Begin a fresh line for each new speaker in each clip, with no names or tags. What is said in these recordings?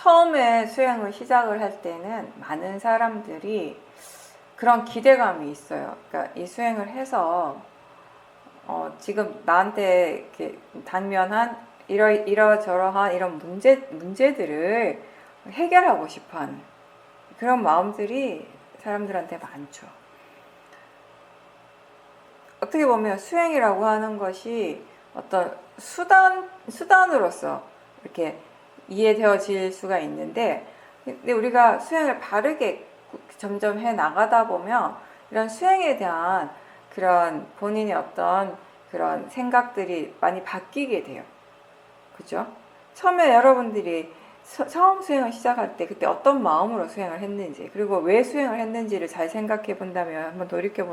처음에 수행을 시작을 할 때는 많은 사람들이 그런 기대감이 있어요. 그러니까 이 수행을 해서 지금 나한테 이렇게 당면한 이러저러한 이런 문제들을 해결하고 싶어하는 그런 마음들이 사람들한테 많죠. 어떻게 보면 수행이라고 하는 것이 어떤 수단으로서 이렇게 이해되어질 수가 있는데, 근데 우리가 수행을 바르게 점점 해 나가다 보면 이런 수행에 대한 그런 본인의 어떤 그런 생각들이 많이 바뀌게 돼요. 그죠? 처음에 여러분들이 처음 수행을 시작할 때 그때 어떤 마음으로 수행을 했는지, 그리고 왜 수행을 했는지를 잘 생각해 본다면, 한번 돌이켜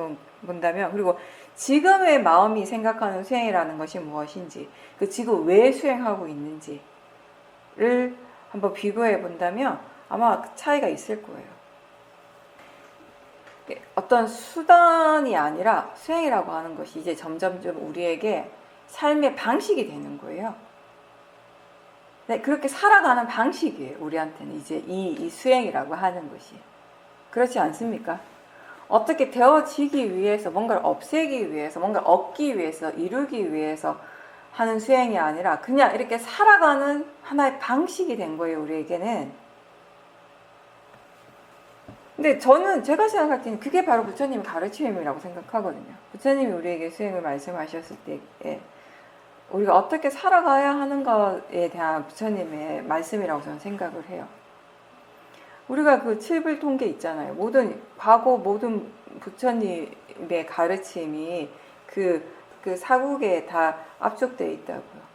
본다면, 그리고 지금의 마음이 생각하는 수행이라는 것이 무엇인지, 그 지금 왜 수행하고 있는지를 한번 비교해 본다면 아마 그 차이가 있을 거예요. 어떤 수단이 아니라 수행이라고 하는 것이 이제 점점점 우리에게 삶의 방식이 되는 거예요. 네, 그렇게 살아가는 방식이에요. 우리한테는 이제 이 수행이라고 하는 것이. 그렇지 않습니까? 어떻게 되어지기 위해서, 뭔가를 없애기 위해서, 뭔가를 얻기 위해서, 이루기 위해서 하는 수행이 아니라 그냥 이렇게 살아가는 하나의 방식이 된 거예요, 우리에게는. 근데 제가 생각할 때는 그게 바로 부처님의 가르침이라고 생각하거든요. 부처님이 우리에게 수행을 말씀하셨을 때에 우리가 어떻게 살아가야 하는가에 대한 부처님의 말씀이라고 저는 생각을 해요. 우리가 그 칠불통계 있잖아요. 과거 모든 부처님의 가르침이 그 사국에 다 압축되어 있다고요.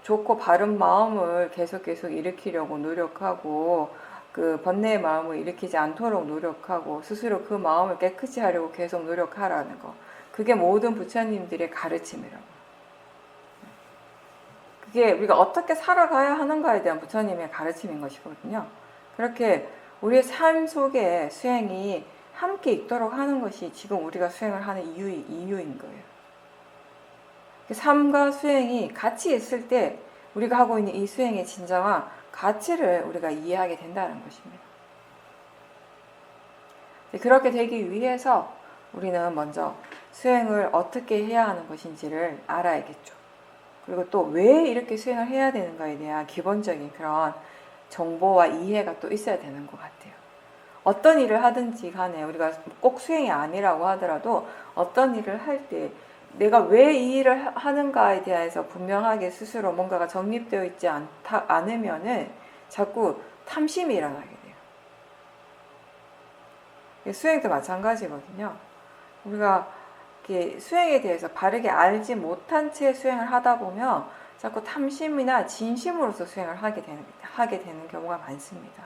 좋고 바른 마음을 계속 일으키려고 노력하고, 그 번뇌의 마음을 일으키지 않도록 노력하고, 스스로 그 마음을 깨끗이 하려고 계속 노력하라는 거. 그게 모든 부처님들의 가르침이라고. 그게 우리가 어떻게 살아가야 하는가에 대한 부처님의 가르침인 것이거든요. 그렇게 우리의 삶 속에 수행이 함께 있도록 하는 것이 지금 우리가 수행을 하는 이유인 거예요. 삶과 수행이 같이 있을 때 우리가 하고 있는 이 수행의 진정한 가치를 우리가 이해하게 된다는 것입니다. 그렇게 되기 위해서 우리는 먼저 수행을 어떻게 해야 하는 것인지를 알아야겠죠. 그리고 또 왜 이렇게 수행을 해야 되는가에 대한 기본적인 그런 정보와 이해가 또 있어야 되는 것 같아요. 어떤 일을 하든지 간에 우리가 꼭 수행이 아니라고 하더라도 어떤 일을 할 때 내가 왜 이 일을 하는가에 대해서 분명하게 스스로 뭔가가 정립되어 있지 않으면은 자꾸 탐심이 일어나게 돼요. 수행도 마찬가지거든요. 우리가 수행에 대해서 바르게 알지 못한 채 수행을 하다 보면 자꾸 탐심이나 진심으로서 수행을 하게 되는 경우가 많습니다.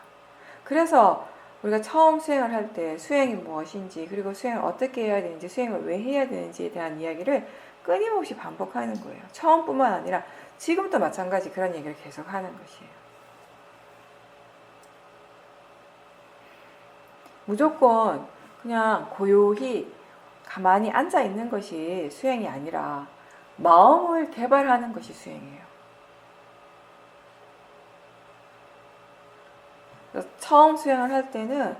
그래서 우리가 처음 수행을 할 때 수행이 무엇인지, 그리고 수행을 어떻게 해야 되는지, 수행을 왜 해야 되는지에 대한 이야기를 끊임없이 반복하는 거예요. 처음뿐만 아니라 지금도 마찬가지 그런 얘기를 계속 하는 것이에요. 무조건 그냥 고요히 가만히 앉아 있는 것이 수행이 아니라 마음을 개발하는 것이 수행이에요. 처음 수행을 할 때는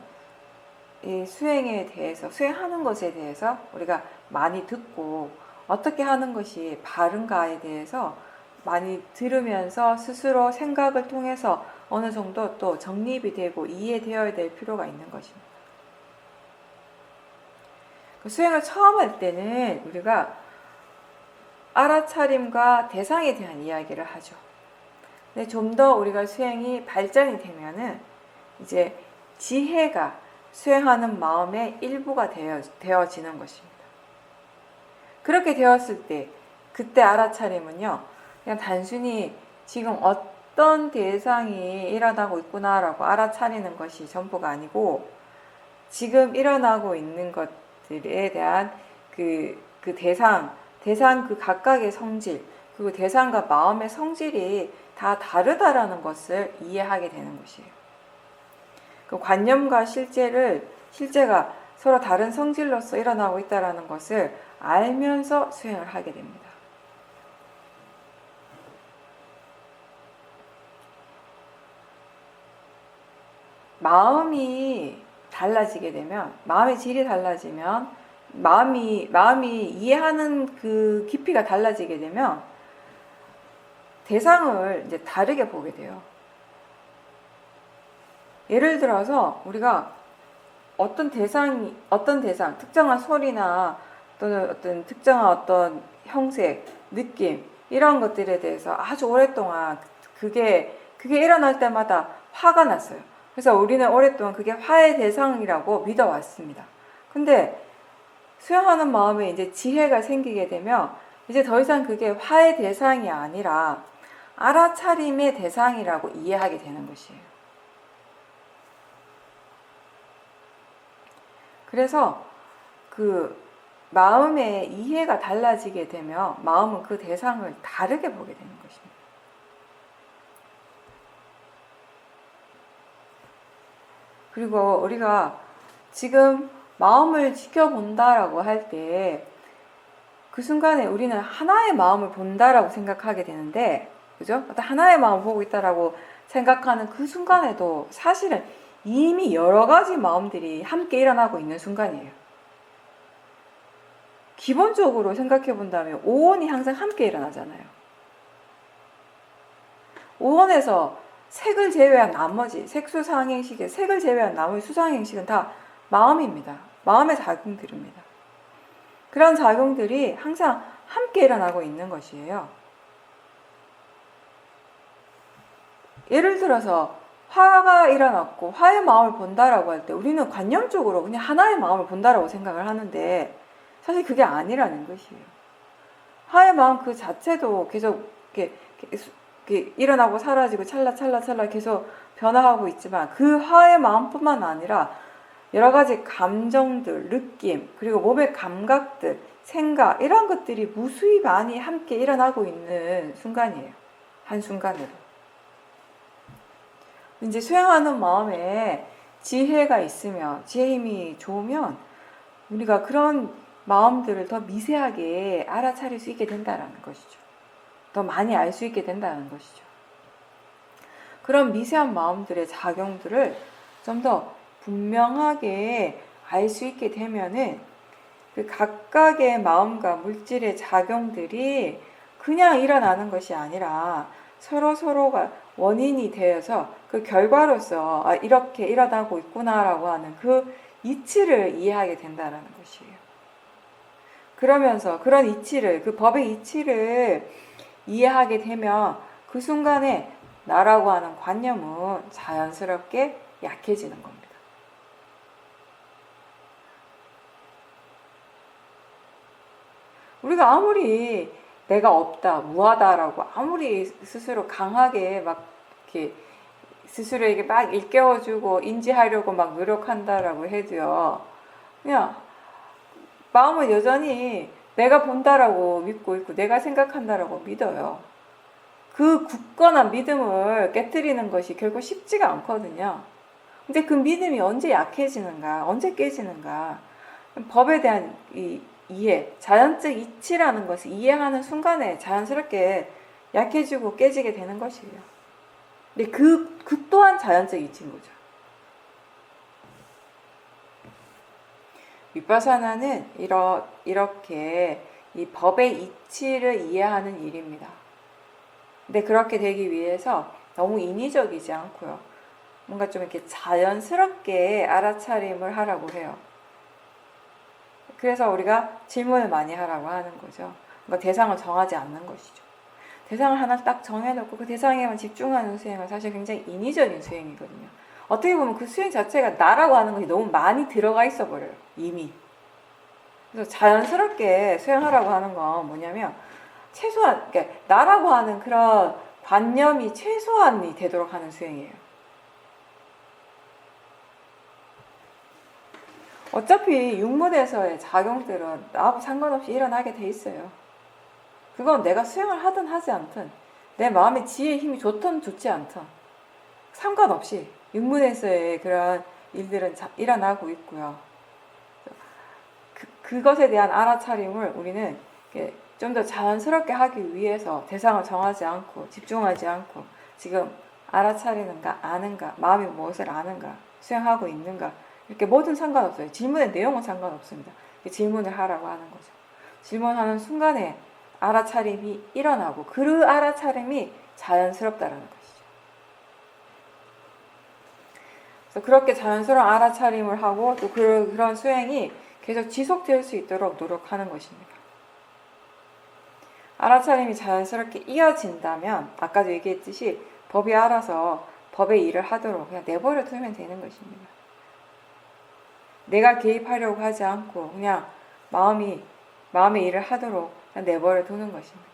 이 수행에 대해서, 수행하는 것에 대해서 우리가 많이 듣고 어떻게 하는 것이 바른가에 대해서 많이 들으면서 스스로 생각을 통해서 어느 정도 또 정립이 되고 이해되어야 될 필요가 있는 것입니다. 수행을 처음 할 때는 우리가 알아차림과 대상에 대한 이야기를 하죠. 근데 좀 더 우리가 수행이 발전이 되면은 이제 지혜가 수행하는 마음의 일부가 되어지는 것입니다. 그렇게 되었을 때, 그때 알아차림은요, 그냥 단순히 지금 어떤 대상이 일어나고 있구나라고 알아차리는 것이 전부가 아니고, 지금 일어나고 있는 것들에 대한 그 대상 그 각각의 성질, 그리고 대상과 마음의 성질이 다 다르다라는 것을 이해하게 되는 것이에요. 그 관념과 실제가 서로 다른 성질로서 일어나고 있다는 것을 알면서 수행을 하게 됩니다. 마음이 달라지게 되면, 마음의 질이 달라지면, 마음이 이해하는 그 깊이가 달라지게 되면 대상을 이제 다르게 보게 돼요. 예를 들어서 우리가 어떤 대상, 특정한 소리나 또는 어떤 특정한 어떤 형색, 느낌, 이런 것들에 대해서 아주 오랫동안 그게 일어날 때마다 화가 났어요. 그래서 우리는 오랫동안 그게 화의 대상이라고 믿어왔습니다. 근데 수용하는 마음에 이제 지혜가 생기게 되면 이제 더 이상 그게 화의 대상이 아니라 알아차림의 대상이라고 이해하게 되는 것이에요. 그래서 그 마음의 이해가 달라지게 되면 마음은 그 대상을 다르게 보게 되는 것입니다. 그리고 우리가 지금 마음을 지켜본다라고 할 때 그 순간에 우리는 하나의 마음을 본다라고 생각하게 되는데, 그죠? 어떤 하나의 마음을 보고 있다라고 생각하는 그 순간에도 사실은 이미 여러 가지 마음들이 함께 일어나고 있는 순간이에요. 기본적으로 생각해 본다면 오온이 항상 함께 일어나잖아요. 오온에서 색을 제외한 나머지, 색수상행식의 색을 제외한 나머지 수상행식은 다 마음입니다. 마음의 작용들입니다. 그런 작용들이 항상 함께 일어나고 있는 것이에요. 예를 들어서 화가 일어났고 화의 마음을 본다라고 할 때 우리는 관념적으로 그냥 하나의 마음을 본다라고 생각을 하는데 사실 그게 아니라는 것이에요. 화의 마음 그 자체도 계속 이렇게 일어나고 사라지고 찰나찰나 계속 변화하고 있지만 그 화의 마음뿐만 아니라 여러 가지 감정들, 느낌, 그리고 몸의 감각들, 생각 이런 것들이 무수히 많이 함께 일어나고 있는 순간이에요. 한순간으로. 이제 수행하는 마음에 지혜가 있으면, 지혜 힘이 좋으면 우리가 그런 마음들을 더 미세하게 알아차릴 수 있게 된다는 것이죠. 더 많이 알 수 있게 된다는 것이죠. 그런 미세한 마음들의 작용들을 좀 더 분명하게 알 수 있게 되면은 그 각각의 마음과 물질의 작용들이 그냥 일어나는 것이 아니라 서로가 원인이 되어서 그 결과로서 이렇게 일어나고 있구나라고 하는 그 이치를 이해하게 된다는 것이에요. 그러면서 그런 이치를, 그 법의 이치를 이해하게 되면 그 순간에 나라고 하는 관념은 자연스럽게 약해지는 겁니다. 우리가 아무리 내가 없다, 무하다라고 아무리 스스로 강하게 막 이렇게 스스로에게 막 일깨워주고 인지하려고 막 노력한다라고 해도요, 그냥 마음은 여전히 내가 본다라고 믿고 있고 내가 생각한다라고 믿어요. 그 굳건한 믿음을 깨트리는 것이 결코 쉽지가 않거든요. 근데 그 믿음이 언제 약해지는가, 언제 깨지는가? 법에 대한 이 이해, 자연적 이치라는 것을 이해하는 순간에 자연스럽게 약해지고 깨지게 되는 것이에요. 근데 그 또한 자연적 이치인 거죠. 위파사나는 이렇게 이 법의 이치를 이해하는 일입니다. 근데 그렇게 되기 위해서 너무 인위적이지 않고요. 뭔가 좀 이렇게 자연스럽게 알아차림을 하라고 해요. 그래서 우리가 질문을 많이 하라고 하는 거죠. 그러니까 대상을 정하지 않는 것이죠. 대상을 하나 딱 정해놓고 그 대상에만 집중하는 수행은 사실 굉장히 인위적인 수행이거든요. 어떻게 보면 그 수행 자체가 나라고 하는 것이 너무 많이 들어가 있어 버려요. 이미. 그래서 자연스럽게 수행하라고 하는 건 뭐냐면 최소한, 그러니까 나라고 하는 그런 관념이 최소한이 되도록 하는 수행이에요. 어차피 육문에서의 작용들은 나하고 상관없이 일어나게 돼 있어요. 그건 내가 수행을 하든 하지 않든 내 마음의 지혜의 힘이 좋든 좋지 않든 상관없이 육문에서의 그런 일들은 일어나고 있고요. 그것에 대한 알아차림을 우리는 좀 더 자연스럽게 하기 위해서 대상을 정하지 않고 집중하지 않고 지금 알아차리는가 아는가, 마음이 무엇을 아는가, 수행하고 있는가. 이렇게 뭐든 상관없어요. 질문의 내용은 상관없습니다. 질문을 하라고 하는 거죠. 질문하는 순간에 알아차림이 일어나고 그 알아차림이 자연스럽다라는 것이죠. 그래서 그렇게 자연스러운 알아차림을 하고 또 그런 수행이 계속 지속될 수 있도록 노력하는 것입니다. 알아차림이 자연스럽게 이어진다면 아까도 얘기했듯이 법이 알아서 법의 일을 하도록 그냥 내버려 두면 되는 것입니다. 내가 개입하려고 하지 않고 그냥 마음의 일을 하도록 그냥 내버려 두는 것입니다.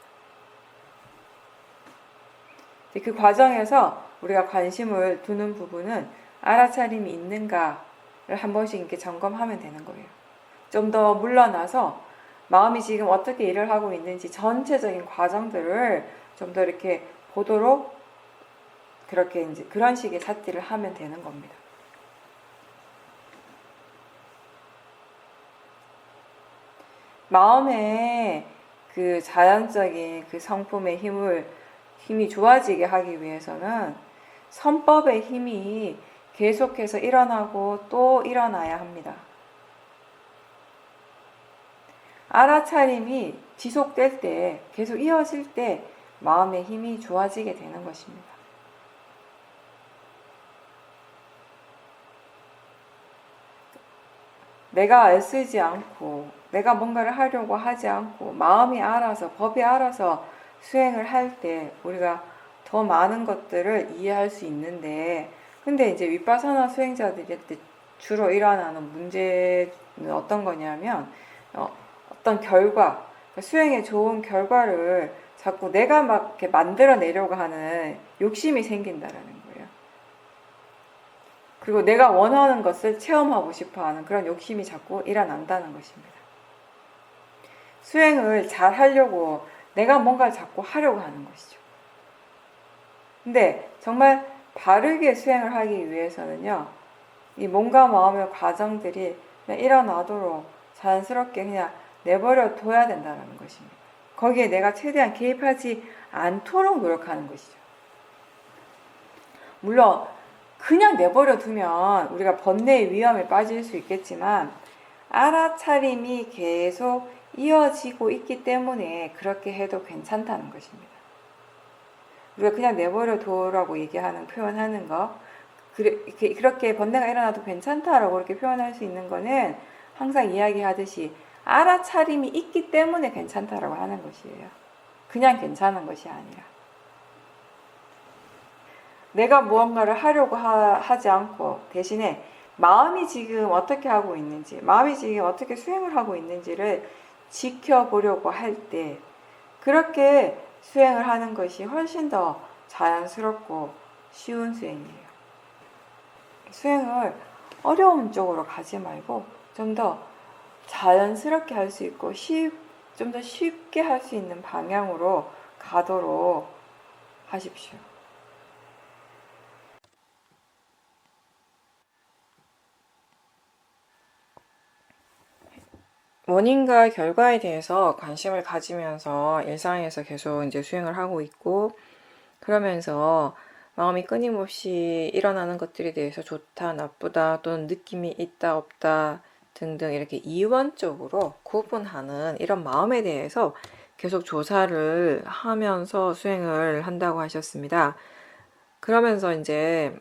그 과정에서 우리가 관심을 두는 부분은 알아차림이 있는가를 한 번씩 이렇게 점검하면 되는 거예요. 좀 더 물러나서 마음이 지금 어떻게 일을 하고 있는지 전체적인 과정들을 좀 더 이렇게 보도록 그렇게 이제 그런 식의 삿디를 하면 되는 겁니다. 마음의 그 자연적인 그 성품의 힘이 좋아지게 하기 위해서는 선법의 힘이 계속해서 일어나고 또 일어나야 합니다. 알아차림이 지속될 때, 계속 이어질 때 마음의 힘이 좋아지게 되는 것입니다. 내가 애쓰지 않고 내가 뭔가를 하려고 하지 않고 마음이 알아서 법이 알아서 수행을 할 때 우리가 더 많은 것들을 이해할 수 있는데, 근데 이제 위파사나 수행자들이 주로 일어나는 문제는 어떤 거냐면 어떤 결과, 수행에 좋은 결과를 자꾸 내가 막 이렇게 만들어내려고 하는 욕심이 생긴다라는 거예요. 그리고 내가 원하는 것을 체험하고 싶어하는 그런 욕심이 자꾸 일어난다는 것입니다. 수행을 잘 하려고 내가 뭔가를 자꾸 하려고 하는 것이죠. 근데 정말 바르게 수행을 하기 위해서는요, 이 몸과 마음의 과정들이 그냥 일어나도록 자연스럽게 그냥 내버려 둬야 된다는 것입니다. 거기에 내가 최대한 개입하지 않도록 노력하는 것이죠. 물론 그냥 내버려 두면 우리가 번뇌의 위험에 빠질 수 있겠지만 알아차림이 계속 이어지고 있기 때문에 그렇게 해도 괜찮다는 것입니다. 우리가 그냥 내버려 둬라고 얘기하는 표현하는 거, 그렇게 번뇌가 일어나도 괜찮다라고 이렇게 표현할 수 있는 거는 항상 이야기하듯이 알아차림이 있기 때문에 괜찮다라고 하는 것이에요. 그냥 괜찮은 것이 아니라. 내가 무언가를 하려고 하지 않고 대신에 마음이 지금 어떻게 하고 있는지, 마음이 지금 어떻게 수행을 하고 있는지를 지켜보려고 할 때 그렇게 수행을 하는 것이 훨씬 더 자연스럽고 쉬운 수행이에요. 수행을 어려운 쪽으로 가지 말고 좀 더 자연스럽게 할 수 있고 좀 더 쉽게 할 수 있는 방향으로 가도록 하십시오. 원인과 결과에 대해서 관심을 가지면서 일상에서 계속 이제 수행을 하고 있고, 그러면서 마음이 끊임없이 일어나는 것들에 대해서 좋다, 나쁘다, 또는 느낌이 있다, 없다 등등 이렇게 이원적으로 구분하는 이런 마음에 대해서 계속 조사를 하면서 수행을 한다고 하셨습니다. 그러면서 이제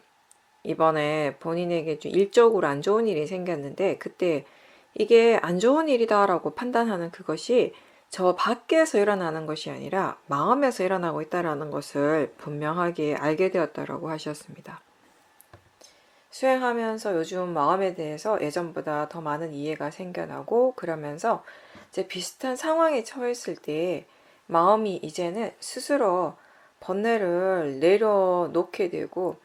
이번에 본인에게 좀 일적으로 안 좋은 일이 생겼는데, 그때 이게 안 좋은 일이다라고 판단하는 그것이 저 밖에서 일어나는 것이 아니라 마음에서 일어나고 있다라는 것을 분명하게 알게 되었다라고 하셨습니다. 수행하면서 요즘 마음에 대해서 예전보다 더 많은 이해가 생겨나고, 그러면서 이제 비슷한 상황에 처했을 때 마음이 이제는 스스로 번뇌를 내려놓게 되고,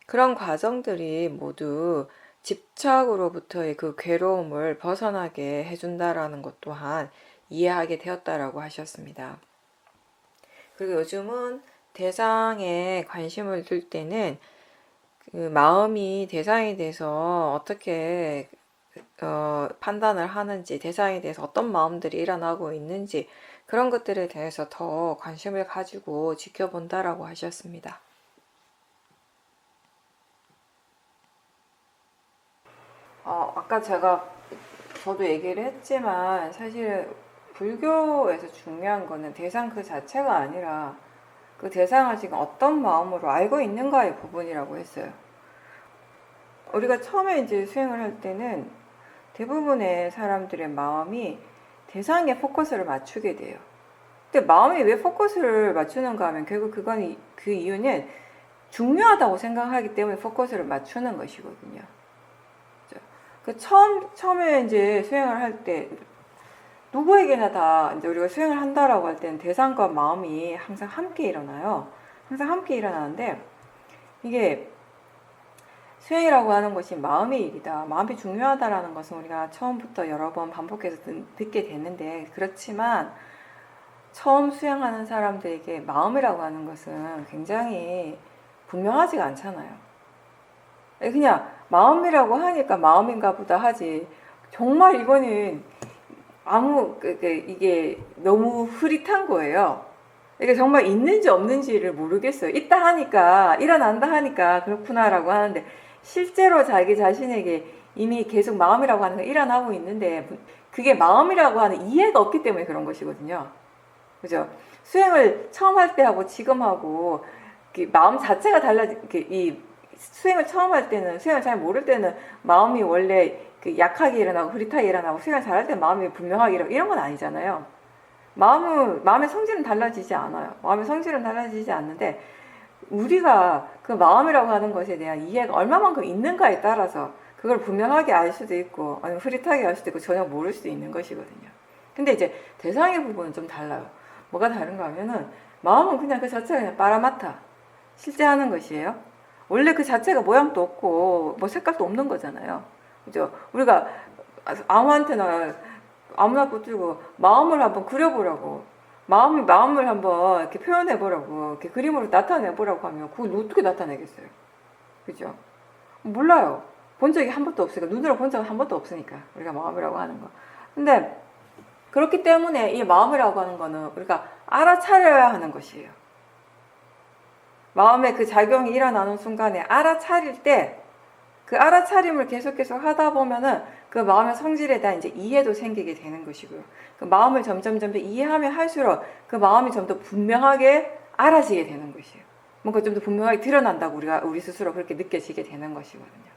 그런 과정들이 모두 집착으로부터의 그 괴로움을 벗어나게 해준다라는 것 또한 이해하게 되었다라고 하셨습니다. 그리고 요즘은 대상에 관심을 둘 때는 그 마음이 대상에 대해서 어떻게 판단을 하는지, 대상에 대해서 어떤 마음들이 일어나고 있는지, 그런 것들에 대해서 더 관심을 가지고 지켜본다라고 하셨습니다. 아까 저도 얘기를 했지만 사실 불교에서 중요한 거는 대상 그 자체가 아니라 그 대상을 지금 어떤 마음으로 알고 있는가의 부분이라고 했어요. 우리가 처음에 이제 수행을 할 때는 대부분의 사람들의 마음이 대상에 포커스를 맞추게 돼요. 근데 마음이 왜 포커스를 맞추는가 하면 결국 그 이유는 중요하다고 생각하기 때문에 포커스를 맞추는 것이거든요. 그 처음에 이제 수행을 할 때 누구에게나 다 이제 우리가 수행을 한다라고 할 때는 대상과 마음이 항상 함께 일어나요. 항상 함께 일어나는데 이게 수행이라고 하는 것이 마음의 일이다. 마음이 중요하다라는 것은 우리가 처음부터 여러 번 반복해서 듣게 됐는데 그렇지만 처음 수행하는 사람들에게 마음이라고 하는 것은 굉장히 분명하지가 않잖아요. 그냥 마음이라고 하니까 마음인가 보다 하지 정말 이거는 이게 너무 흐릿한 거예요. 이게 정말 있는지 없는지를 모르겠어요. 있다 하니까 일어난다 하니까 그렇구나라고 하는데 실제로 자기 자신에게 이미 계속 마음이라고 하는 게 일어나고 있는데 그게 마음이라고 하는 이해가 없기 때문에 그런 것이거든요. 그죠? 수행을 처음 할 때하고 지금하고 마음 자체가 이 수행을 처음 할 때는 수행을 잘 모를 때는 마음이 원래 약하게 일어나고 흐릿하게 일어나고 수행을 잘할 때는 마음이 분명하게 일어나고 이런 건 아니잖아요. 마음의 성질은 달라지지 않아요. 마음의 성질은 달라지지 않는데 우리가 그 마음이라고 하는 것에 대한 이해가 얼마만큼 있는가에 따라서 그걸 분명하게 알 수도 있고 아니면 흐릿하게 알 수도 있고 전혀 모를 수도 있는 것이거든요. 근데 이제 대상의 부분은 좀 달라요. 뭐가 다른가 하면은 마음은 그냥 그 자체가 그냥 빠라마타 실제 하는 것이에요. 원래 그 자체가 모양도 없고 뭐 색깔도 없는 거잖아요. 그죠? 우리가 아무한테나 아무나 붙들고 마음을 한번 그려보라고 마음을 한번 이렇게 표현해보라고 이렇게 그림으로 나타내보라고 하면 그걸 어떻게 나타내겠어요? 그죠? 몰라요. 본 적이 한 번도 없으니까 눈으로 본 적은 한 번도 없으니까 우리가 마음이라고 하는 거. 근데 그렇기 때문에 이 마음이라고 하는 거는 우리가 알아차려야 하는 것이에요. 마음의 그 작용이 일어나는 순간에 알아차릴 때 그 알아차림을 계속 하다 보면은 그 마음의 성질에 대한 이제 이해도 생기게 되는 것이고요. 그 마음을 점점 이해하면 할수록 그 마음이 좀 더 분명하게 알아지게 되는 것이에요. 뭔가 좀 더 분명하게 드러난다고 우리 스스로 그렇게 느껴지게 되는 것이거든요.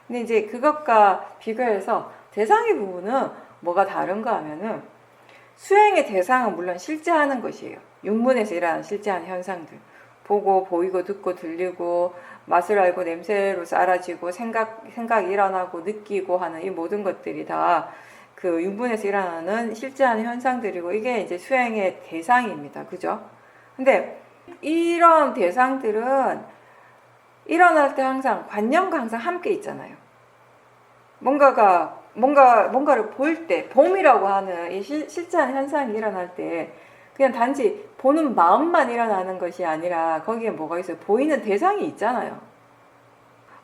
근데 이제 그것과 비교해서 대상의 부분은 뭐가 다른가 하면은 수행의 대상은 물론 실제하는 것이에요. 육문에서 일어나는 실제하는 현상들. 보고, 보이고, 듣고, 들리고, 맛을 알고, 냄새로서 알아지고, 생각이 일어나고, 느끼고 하는 이 모든 것들이 다 그 육문에서 일어나는 실제하는 현상들이고, 이게 이제 수행의 대상입니다. 그죠? 근데 이런 대상들은 일어날 때 항상 관념과 항상 함께 있잖아요. 뭔가를 볼 때, 봄이라고 하는 이 실제한 현상이 일어날 때, 그냥 단지 보는 마음만 일어나는 것이 아니라 거기에 뭐가 있어요? 보이는 대상이 있잖아요.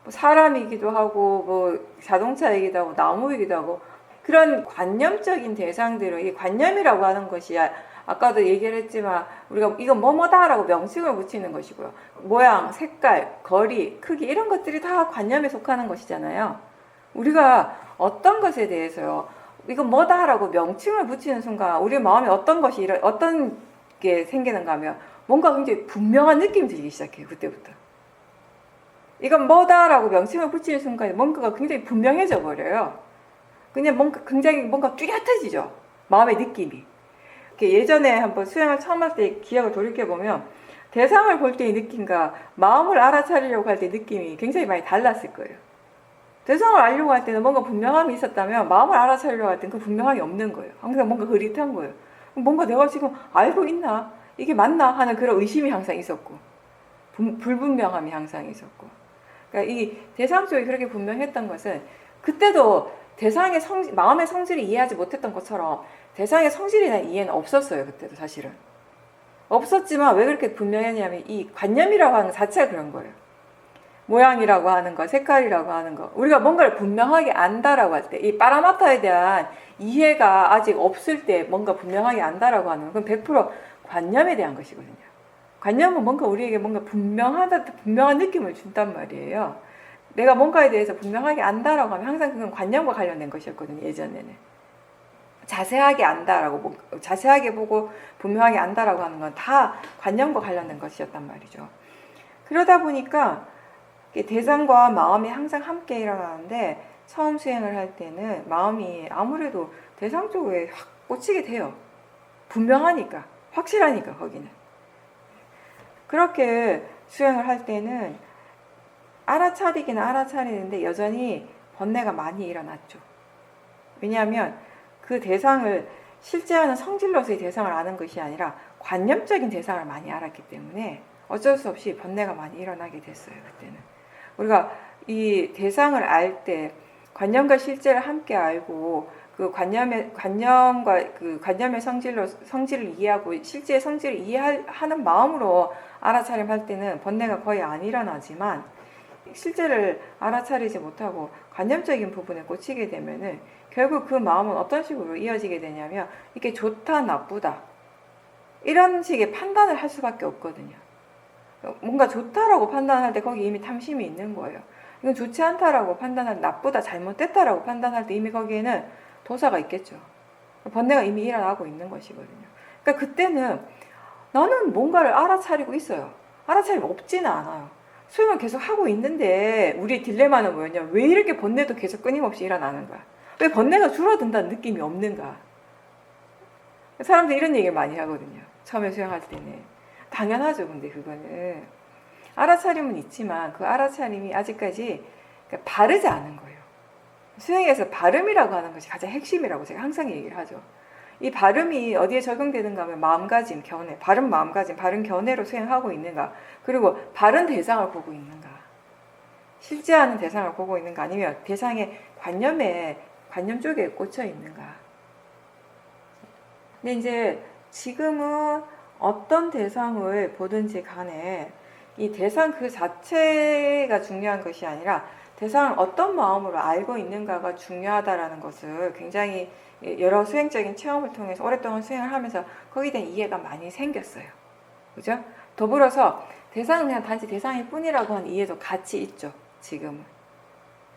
뭐 사람이기도 하고, 뭐 자동차이기도 하고, 나무이기도 하고, 그런 관념적인 대상들은 이 관념이라고 하는 것이 아까도 얘기를 했지만 우리가 이건 뭐뭐다라고 명칭을 붙이는 것이고요. 모양, 색깔, 거리, 크기 이런 것들이 다 관념에 속하는 것이잖아요. 우리가 어떤 것에 대해서요. 이건 뭐다라고 명칭을 붙이는 순간 우리 마음에 어떤 게 생기는가 하면 뭔가 굉장히 분명한 느낌이 들기 시작해요. 그때부터. 이건 뭐다라고 명칭을 붙이는 순간에 뭔가가 굉장히 분명해져 버려요. 그냥 굉장히 뭔가 뚜렷해지죠. 마음의 느낌이. 예전에 한번 수행을 처음 할 때 기억을 돌이켜보면 대상을 볼 때의 느낌과 마음을 알아차리려고 할 때 느낌이 굉장히 많이 달랐을 거예요. 대상을 알려고 할 때는 뭔가 분명함이 있었다면 마음을 알아차리려고 할 때는 그 분명함이 없는 거예요. 항상 뭔가 흐릿한 거예요. 뭔가 내가 지금 알고 있나? 이게 맞나? 하는 그런 의심이 항상 있었고 불분명함이 항상 있었고 그러니까 이 대상 쪽이 그렇게 분명했던 것은 그때도 대상의 마음의 성질을 이해하지 못했던 것처럼 대상의 성질에 대한 이해는 없었어요. 그때도 사실은 없었지만 왜 그렇게 분명했냐면 이 관념이라고 하는 것 자체가 그런 거예요. 모양이라고 하는 거, 색깔이라고 하는 거 우리가 뭔가를 분명하게 안다라고 할 때 이 파라마타에 대한 이해가 아직 없을 때 뭔가 분명하게 안다라고 하는 건 100% 관념에 대한 것이거든요. 관념은 뭔가 우리에게 뭔가 분명한 느낌을 준단 말이에요. 내가 뭔가에 대해서 분명하게 안다라고 하면 항상 그건 관념과 관련된 것이었거든요. 예전에는. 자세하게 안다라고, 자세하게 보고 분명하게 안다라고 하는 건 다 관념과 관련된 것이었단 말이죠. 그러다 보니까 대상과 마음이 항상 함께 일어나는데 처음 수행을 할 때는 마음이 아무래도 대상 쪽에 확 꽂히게 돼요. 분명하니까, 확실하니까 거기는. 그렇게 수행을 할 때는 알아차리기는 알아차리는데 여전히 번뇌가 많이 일어났죠. 왜냐하면 그 대상을 실제하는 성질로서의 대상을 아는 것이 아니라 관념적인 대상을 많이 알았기 때문에 어쩔 수 없이 번뇌가 많이 일어나게 됐어요. 그때는 우리가 이 대상을 알 때 관념과 실제를 함께 알고 그 관념과 그 관념의 성질을 이해하고 실제의 성질을 이해하는 마음으로 알아차림할 때는 번뇌가 거의 안 일어나지만 실제를 알아차리지 못하고 관념적인 부분에 꽂히게 되면은 결국 그 마음은 어떤 식으로 이어지게 되냐면 이게 좋다 나쁘다 이런 식의 판단을 할 수밖에 없거든요. 뭔가 좋다라고 판단할 때 거기 이미 탐심이 있는 거예요. 이건 좋지 않다라고 판단할, 나쁘다 잘못됐다라고 판단할 때 이미 거기에는 도사가 있겠죠. 번뇌가 이미 일어나고 있는 것이거든요. 그러니까 그때는 나는 뭔가를 알아차리고 있어요. 알아차리면 없지는 않아요. 수행을 계속 하고 있는데 우리 딜레마는 뭐였냐? 왜 이렇게 번뇌도 계속 끊임없이 일어나는 거야? 왜 번뇌가 줄어든다는 느낌이 없는가? 사람들이 이런 얘기를 많이 하거든요. 처음에 수행할 때는. 당연하죠. 근데 그거는 알아차림은 있지만 그 알아차림이 아직까지 바르지 않은 거예요. 수행에서 발음이라고 하는 것이 가장 핵심이라고 제가 항상 얘기를 하죠. 이 발음이 어디에 적용되는가 하면 마음가짐, 견해, 바른 마음가짐, 바른 견해로 수행하고 있는가, 그리고 바른 대상을 보고 있는가, 실제하는 대상을 보고 있는가, 아니면 대상의 관념 쪽에 꽂혀 있는가. 근데 이제 지금은 어떤 대상을 보든지 간에 이 대상 그 자체가 중요한 것이 아니라 대상을 어떤 마음으로 알고 있는가가 중요하다라는 것을 굉장히 여러 수행적인 체험을 통해서 오랫동안 수행을 하면서 거기에 대한 이해가 많이 생겼어요. 그죠? 더불어서 대상은 그냥 단지 대상일 뿐이라고 하는 이해도 같이 있죠. 지금은.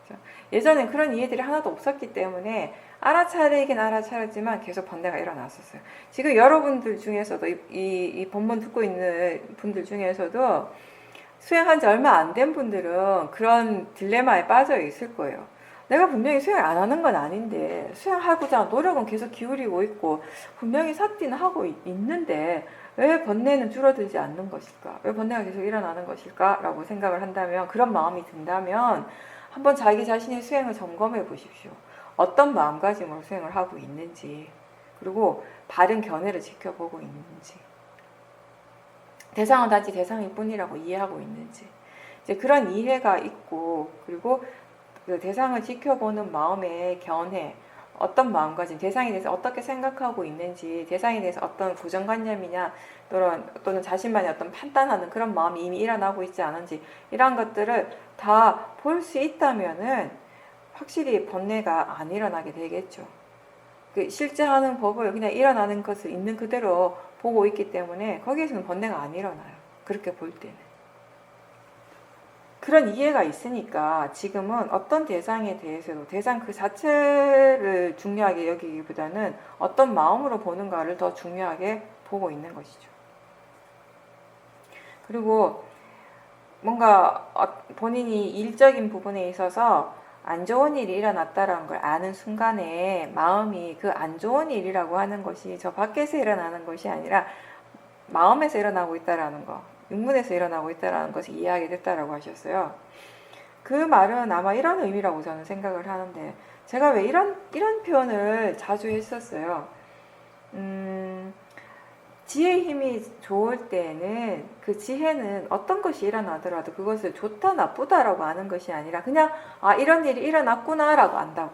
그죠? 예전엔 그런 이해들이 하나도 없었기 때문에 알아차리긴 알아차렸지만 계속 번뇌가 일어났었어요. 지금 여러분들 중에서도 이 본문 듣고 있는 분들 중에서도 수행한 지 얼마 안 된 분들은 그런 딜레마에 빠져 있을 거예요. 내가 분명히 수행을 안 하는 건 아닌데 수행하고자 노력은 계속 기울이고 있고 분명히 삭디는 하고 있는데 왜 번뇌는 줄어들지 않는 것일까? 왜 번뇌가 계속 일어나는 것일까? 라고 생각을 한다면, 그런 마음이 든다면 한번 자기 자신의 수행을 점검해 보십시오. 어떤 마음가짐으로 수행을 하고 있는지, 그리고 바른 견해를 지켜보고 있는지, 대상은 단지 대상일 뿐이라고 이해하고 있는지, 이제 그런 이해가 있고, 그리고 그 대상을 지켜보는 마음의 견해, 어떤 마음가짐, 대상에 대해서 어떻게 생각하고 있는지, 대상에 대해서 어떤 고정관념이냐, 또는 자신만의 어떤 판단하는 그런 마음이 이미 일어나고 있지 않은지, 이런 것들을 다 볼 수 있다면은 확실히 번뇌가 안 일어나게 되겠죠. 그 실제하는 법을 그냥 일어나는 것을 있는 그대로 보고 있기 때문에 거기에서는 번뇌가 안 일어나요. 그렇게 볼 때는. 그런 이해가 있으니까 지금은 어떤 대상에 대해서도 대상 그 자체를 중요하게 여기기보다는 어떤 마음으로 보는가를 더 중요하게 보고 있는 것이죠. 그리고 뭔가 본인이 일적인 부분에 있어서 안 좋은 일이 일어났다라는 걸 아는 순간에 마음이 그 안 좋은 일이라고 하는 것이 저 밖에서 일어나는 것이 아니라 마음에서 일어나고 있다라는 거, 육문에서 일어나고 있다라는 것을 이해하게 됐다라고 하셨어요. 그 말은 아마 이런 의미라고 저는 생각을 하는데, 제가 왜 이런 표현을 자주 했었어요. 지혜의 힘이 좋을 때는 그 지혜는 어떤 것이 일어나더라도 그것을 좋다 나쁘다라고 아는 것이 아니라 그냥 이런 일이 일어났구나 라고 안다고.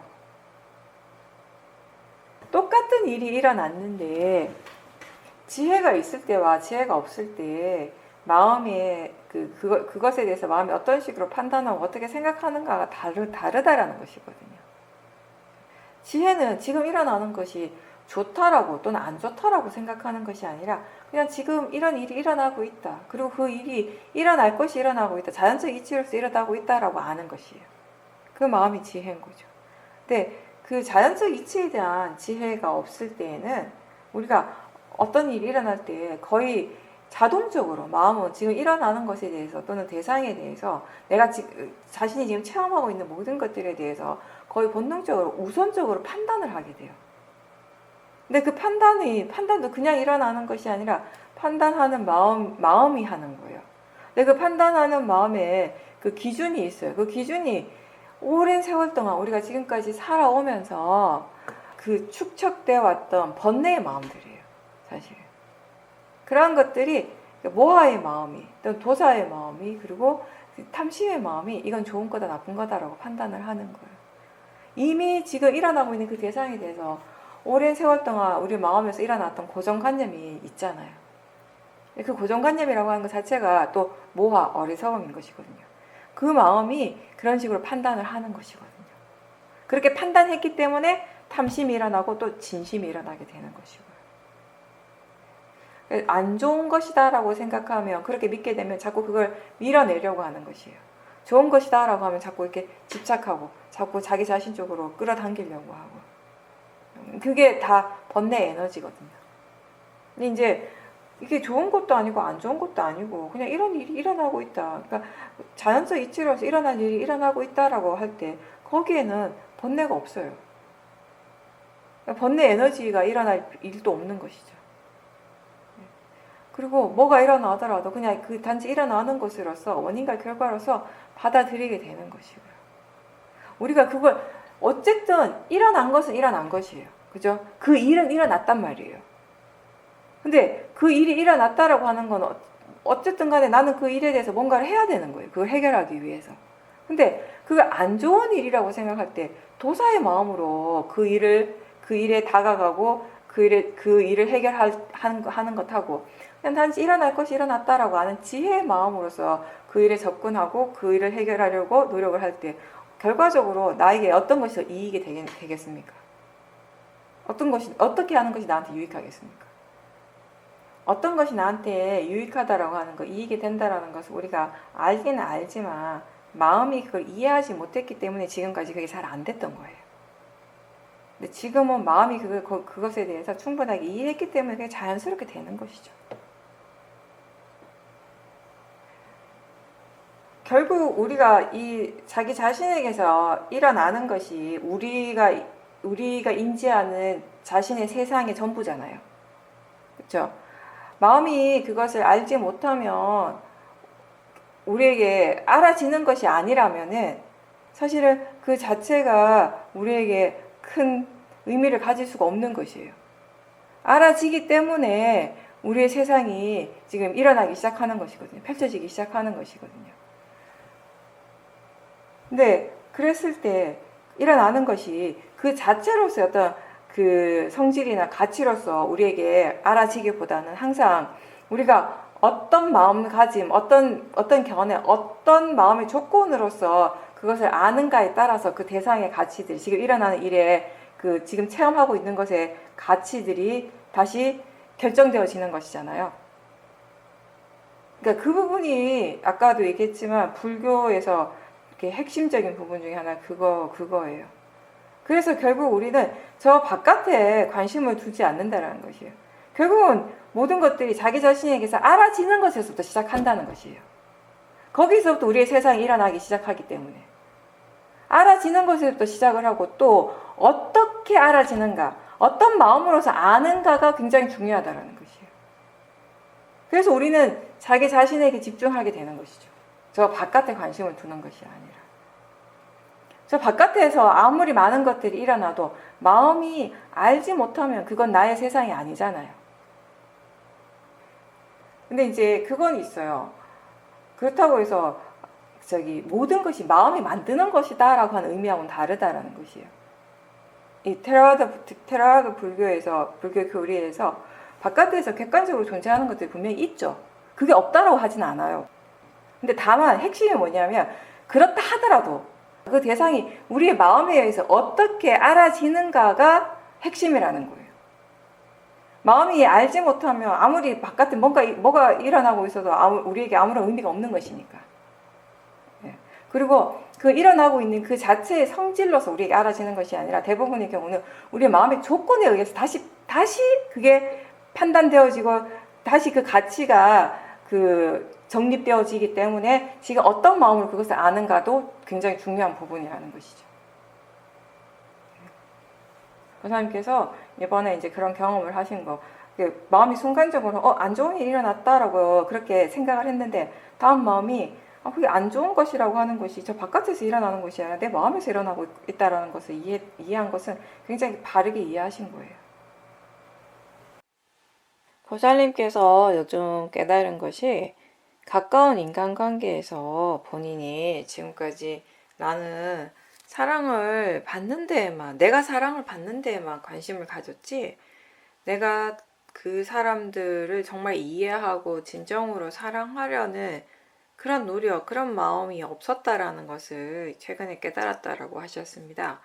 똑같은 일이 일어났는데 지혜가 있을 때와 지혜가 없을 때 마음의 그것에 대해서 마음이 어떤 식으로 판단하고 어떻게 생각하는가가 다르다라는 것이거든요. 지혜는 지금 일어나는 것이 좋다라고 또는 안 좋다라고 생각하는 것이 아니라 그냥 지금 이런 일이 일어나고 있다. 그리고 그 일이 일어날 것이 일어나고 있다. 자연적 이치로서 일어나고 있다라고 아는 것이에요. 그 마음이 지혜인 거죠. 근데 그 자연적 이치에 대한 지혜가 없을 때에는 우리가 어떤 일이 일어날 때 거의 자동적으로 마음은 지금 일어나는 것에 대해서 또는 대상에 대해서 내가 자신이 지금 체험하고 있는 모든 것들에 대해서 거의 본능적으로 우선적으로 판단을 하게 돼요. 근데 그 판단도 그냥 일어나는 것이 아니라 판단하는 마음이 하는 거예요. 근데 그 판단하는 마음에 그 기준이 있어요. 그 기준이 오랜 세월 동안 우리가 지금까지 살아오면서 그 축적되어 왔던 번뇌의 마음들이에요. 사실은. 그러한 것들이 모하의 마음이, 또 도사의 마음이, 그리고 탐심의 마음이 이건 좋은 거다 나쁜 거다라고 판단을 하는 거예요. 이미 지금 일어나고 있는 그 대상에 대해서 오랜 세월 동안 우리 마음에서 일어났던 고정관념이 있잖아요. 그 고정관념이라고 하는 것 자체가 또 모하, 어리석음인 것이거든요. 그 마음이 그런 식으로 판단을 하는 것이거든요. 그렇게 판단했기 때문에 탐심이 일어나고 또 진심이 일어나게 되는 것이고요. 안 좋은 것이다 라고 생각하면, 그렇게 믿게 되면 자꾸 그걸 밀어내려고 하는 것이에요. 좋은 것이다 라고 하면 자꾸 이렇게 집착하고 자꾸 자기 자신 쪽으로 끌어당기려고 하고, 그게 다 번뇌 에너지거든요. 근데 이제 이게 좋은 것도 아니고 안 좋은 것도 아니고 그냥 이런 일이 일어나고 있다. 그러니까 자연적 이치로서 일어날 일이 일어나고 있다라고 할 때 거기에는 번뇌가 없어요. 그러니까 번뇌 에너지가 일어날 일도 없는 것이죠. 그리고 뭐가 일어나더라도 그냥 그 단지 일어나는 것으로서 원인과 결과로서 받아들이게 되는 것이고요. 우리가 그걸 어쨌든 일어난 것은 일어난 것이에요. 그죠? 그 일은 일어났단 말이에요. 근데 그 일이 일어났다라고 하는 건 어쨌든 간에 나는 그 일에 대해서 뭔가를 해야 되는 거예요. 그걸 해결하기 위해서. 근데 그걸 안 좋은 일이라고 생각할 때 도사의 마음으로 그 일에 다가가고 그 일을 해결하는 것하고 그냥 단지 일어날 것이 일어났다라고 하는 지혜의 마음으로서 그 일에 접근하고 그 일을 해결하려고 노력을 할 때 결과적으로 나에게 어떤 것이 더 이익이 되겠습니까? 어떻게 하는 것이 나한테 유익하겠습니까? 어떤 것이 나한테 유익하다라고 하는 거, 이익이 된다라는 것을 우리가 알기는 알지만 마음이 그걸 이해하지 못했기 때문에 지금까지 그게 잘 안 됐던 거예요. 근데 지금은 마음이 그것에 대해서 충분하게 이해했기 때문에 그게 자연스럽게 되는 것이죠. 결국 우리가 이 자기 자신에게서 일어나는 것이 우리가 인지하는 자신의 세상의 전부잖아요. 그렇죠? 마음이 그것을 알지 못하면 우리에게 알아지는 것이 아니라면은 사실은 그 자체가 우리에게 큰 의미를 가질 수가 없는 것이에요. 알아지기 때문에 우리의 세상이 지금 일어나기 시작하는 것이거든요. 펼쳐지기 시작하는 것이거든요. 근데 그랬을 때 일어나는 것이 그 자체로서 어떤 그 성질이나 가치로서 우리에게 알아지기보다는 항상 우리가 어떤 마음가짐, 어떤 견해, 어떤 마음의 조건으로서 그것을 아는가에 따라서 그 대상의 가치들, 지금 일어나는 일에 그 지금 체험하고 있는 것의 가치들이 다시 결정되어지는 것이잖아요. 그러니까 그 부분이 아까도 얘기했지만 불교에서 핵심적인 부분 중에 하나 그거예요. 그래서 결국 우리는 저 바깥에 관심을 두지 않는다는 것이에요. 결국은 모든 것들이 자기 자신에게서 알아지는 것에서부터 시작한다는 것이에요. 거기서부터 우리의 세상이 일어나기 시작하기 때문에 알아지는 것에서부터 시작을 하고 또 어떻게 알아지는가, 어떤 마음으로서 아는가가 굉장히 중요하다는 것이에요. 그래서 우리는 자기 자신에게 집중하게 되는 것이죠. 저 바깥에 관심을 두는 것이 아니라 저 바깥에서 아무리 많은 것들이 일어나도 마음이 알지 못하면 그건 나의 세상이 아니잖아요. 근데 이제 그건 있어요. 그렇다고 해서 모든 것이 마음이 만드는 것이다 라고 하는 의미하고는 다르다라는 것이에요. 이 테라와다 불교 교리에서 바깥에서 객관적으로 존재하는 것들이 분명히 있죠. 그게 없다라고 하진 않아요. 근데 다만 핵심이 뭐냐면 그렇다 하더라도 그 대상이 우리의 마음에 의해서 어떻게 알아지는가가 핵심이라는 거예요. 마음이 알지 못하면 아무리 바깥에 뭐가 일어나고 있어도 우리에게 아무런 의미가 없는 것이니까. 예. 그리고 그 일어나고 있는 그 자체의 성질로서 우리에게 알아지는 것이 아니라 대부분의 경우는 우리의 마음의 조건에 의해서 다시 그게 판단되어지고 다시 그 가치가 정립되어지기 때문에 지금 어떤 마음으로 그것을 아는가도 굉장히 중요한 부분이라는 것이죠. 교사님께서 이번에 이제 그런 경험을 하신 거, 마음이 순간적으로 안 좋은 일이 일어났다라고 그렇게 생각을 했는데 다음 마음이 그게 안 좋은 것이라고 하는 것이 저 바깥에서 일어나는 것이 아니라 내 마음에서 일어나고 있다라는 것을 이해한 것은 굉장히 바르게 이해하신 거예요. 보살님께서 요즘 깨달은 것이 가까운 인간관계에서 본인이 지금까지 나는 사랑을 받는 데에만, 내가 사랑을 받는 데에만 관심을 가졌지, 내가 그 사람들을 정말 이해하고 진정으로 사랑하려는 그런 노력, 그런 마음이 없었다라는 것을 최근에 깨달았다라고 하셨습니다.